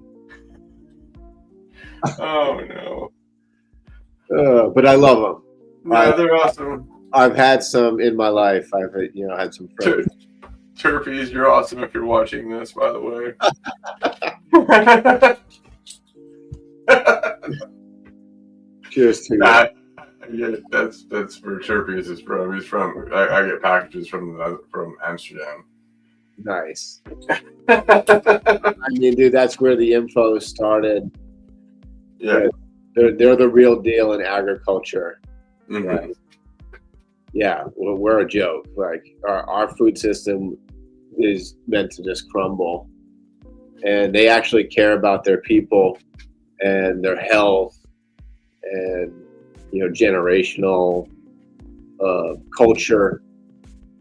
Oh no. But I love them. No, they're awesome. I've had some in my life. I've had some friends. Turpies, you're awesome if you're watching this, by the way. Cheers to you. Yeah, that's where Turpies is from. He's from. I get packages from Amsterdam. Nice. I mean, dude, that's where the info started. Yeah. They're the real deal in agriculture. Mm-hmm. Right? Yeah, we're a joke. Like our food system is meant to just crumble, and they actually care about their people and their health and generational culture.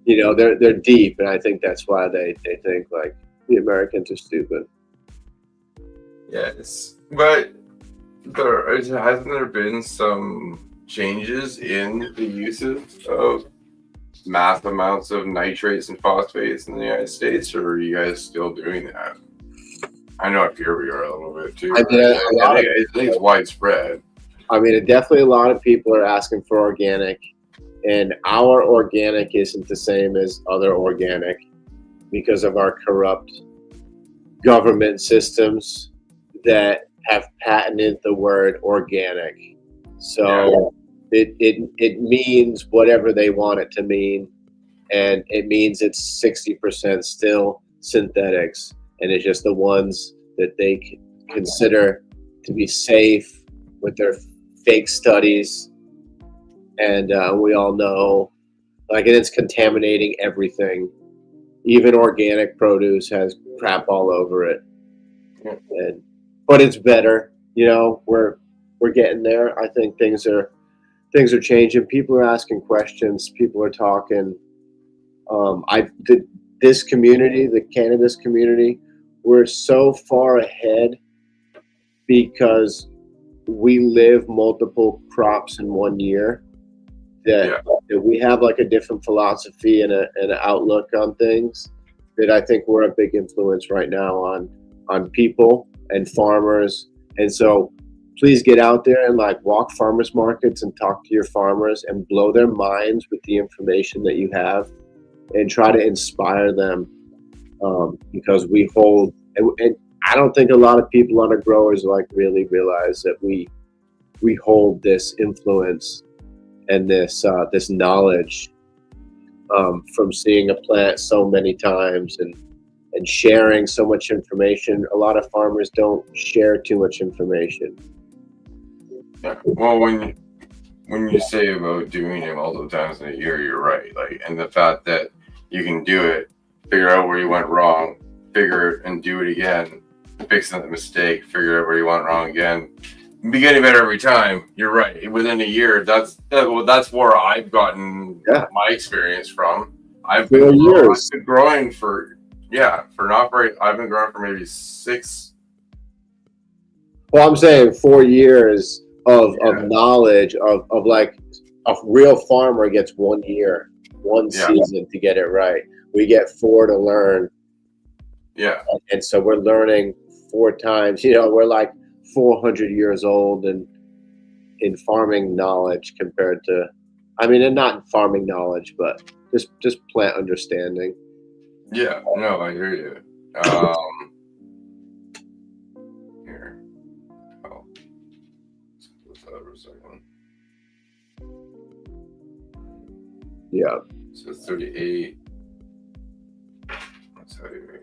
They're deep, and I think that's why they think like the Americans are stupid. Yes, but hasn't there been some changes in the uses of mass amounts of nitrates and phosphates in the United States, or are you guys still doing that? I know up here we are a little bit too. I think it's widespread. I mean, definitely a lot of people are asking for organic, and our organic isn't the same as other organic because of our corrupt government systems that have patented the word organic. So it means whatever they want it to mean, and it means it's 60% still synthetics, and it's just the ones that they consider to be safe with their fake studies. And we all know, and it's contaminating everything. Even organic produce has crap all over it. But it's better. We're getting there. I think things are changing. People are asking questions. People are talking. This community, the cannabis community, we're so far ahead because we live multiple crops in 1 year that we have like a different philosophy and an outlook on things that I think we're a big influence right now on people and farmers. And so please get out there and walk farmers markets and talk to your farmers and blow their minds with the information that you have and try to inspire them, because we hold, and I don't think a lot of people, a lot of growers really realize that we hold this influence and this knowledge from seeing a plant so many times and sharing so much information. A lot of farmers don't share too much information. Yeah. Well, when you say about doing it multiple times in a year, you're right. And the fact that you can do it, figure out where you went wrong, figure it and do it again, fix that mistake, figure out where you went wrong again, be getting better every time. You're right. Within a year, that's where I've gotten my experience from. I've been growing for I've been growing for maybe 6. Well, I'm saying 4 years of knowledge of a real farmer gets 1 year, one season to get it right. We get 4 to learn. Yeah. And so we're learning 4 times. We're 400 years old and in farming knowledge compared to, and not farming knowledge, but just plant understanding. Yeah, no, I hear you. Here. Oh. Let's have a second. Yeah. So 38. That's how you read.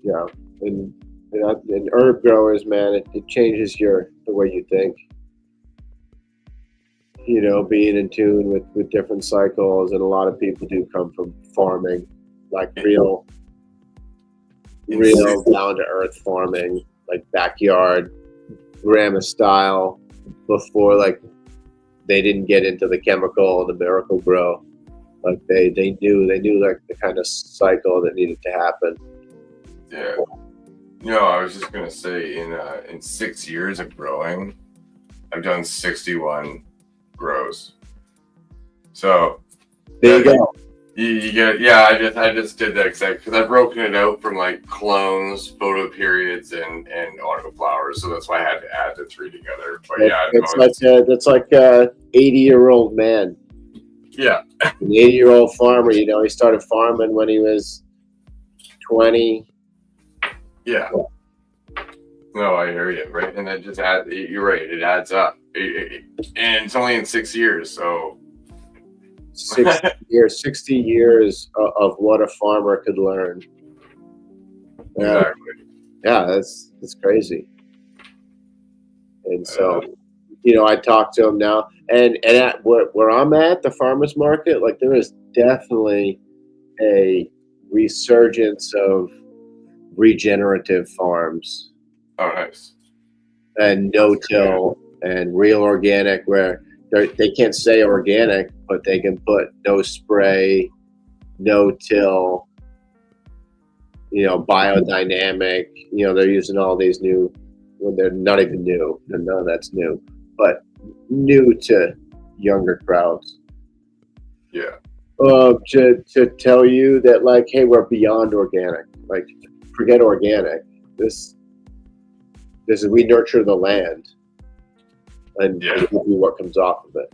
Yeah, and herb growers, man, it changes the way you think. Being in tune with different cycles, and a lot of people do come from farming, real down to earth farming, backyard grandma style, before they didn't get into the chemical and the miracle grow. They knew the kind of cycle that needed to happen. Yeah. No, I was just gonna say in 6 years of growing, I've done 61 grows. So There you go. you get I just did that because I've broken it out from like clones, photo periods, and autoflowers. So that's why I had to add the three together. But yeah, That's like a 80-year-old man. Yeah. An 80-year-old farmer, you know, he started farming when he was 20. Yeah. No, I hear you, right? And that just adds, you're right, it adds up. And it's only in 6 years, so. 60 years of what a farmer could learn. Exactly. Yeah, that's crazy. And so, you know, I talk to him now, and at where I'm at, the farmers market, like there is definitely a resurgence of regenerative farms. Oh, nice. And no-till and real organic, where they can't say organic, but they can put no spray, no-till, you know, biodynamic. You know, they're using all these new, well, they're not even new. None of that's new, but new to younger crowds. Yeah. To tell you that, like, hey, we're beyond organic. Like, forget organic. This is, we nurture the land, and give you what comes off of it.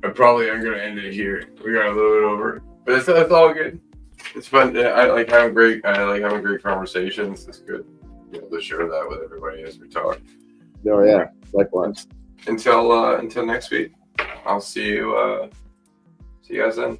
I probably am gonna end it here. We got a little bit over, but it's all good. It's fun. I like having great conversations. It's good to be able to share that with everybody as we talk. No, yeah, likewise. Until next week, I'll see you guys then.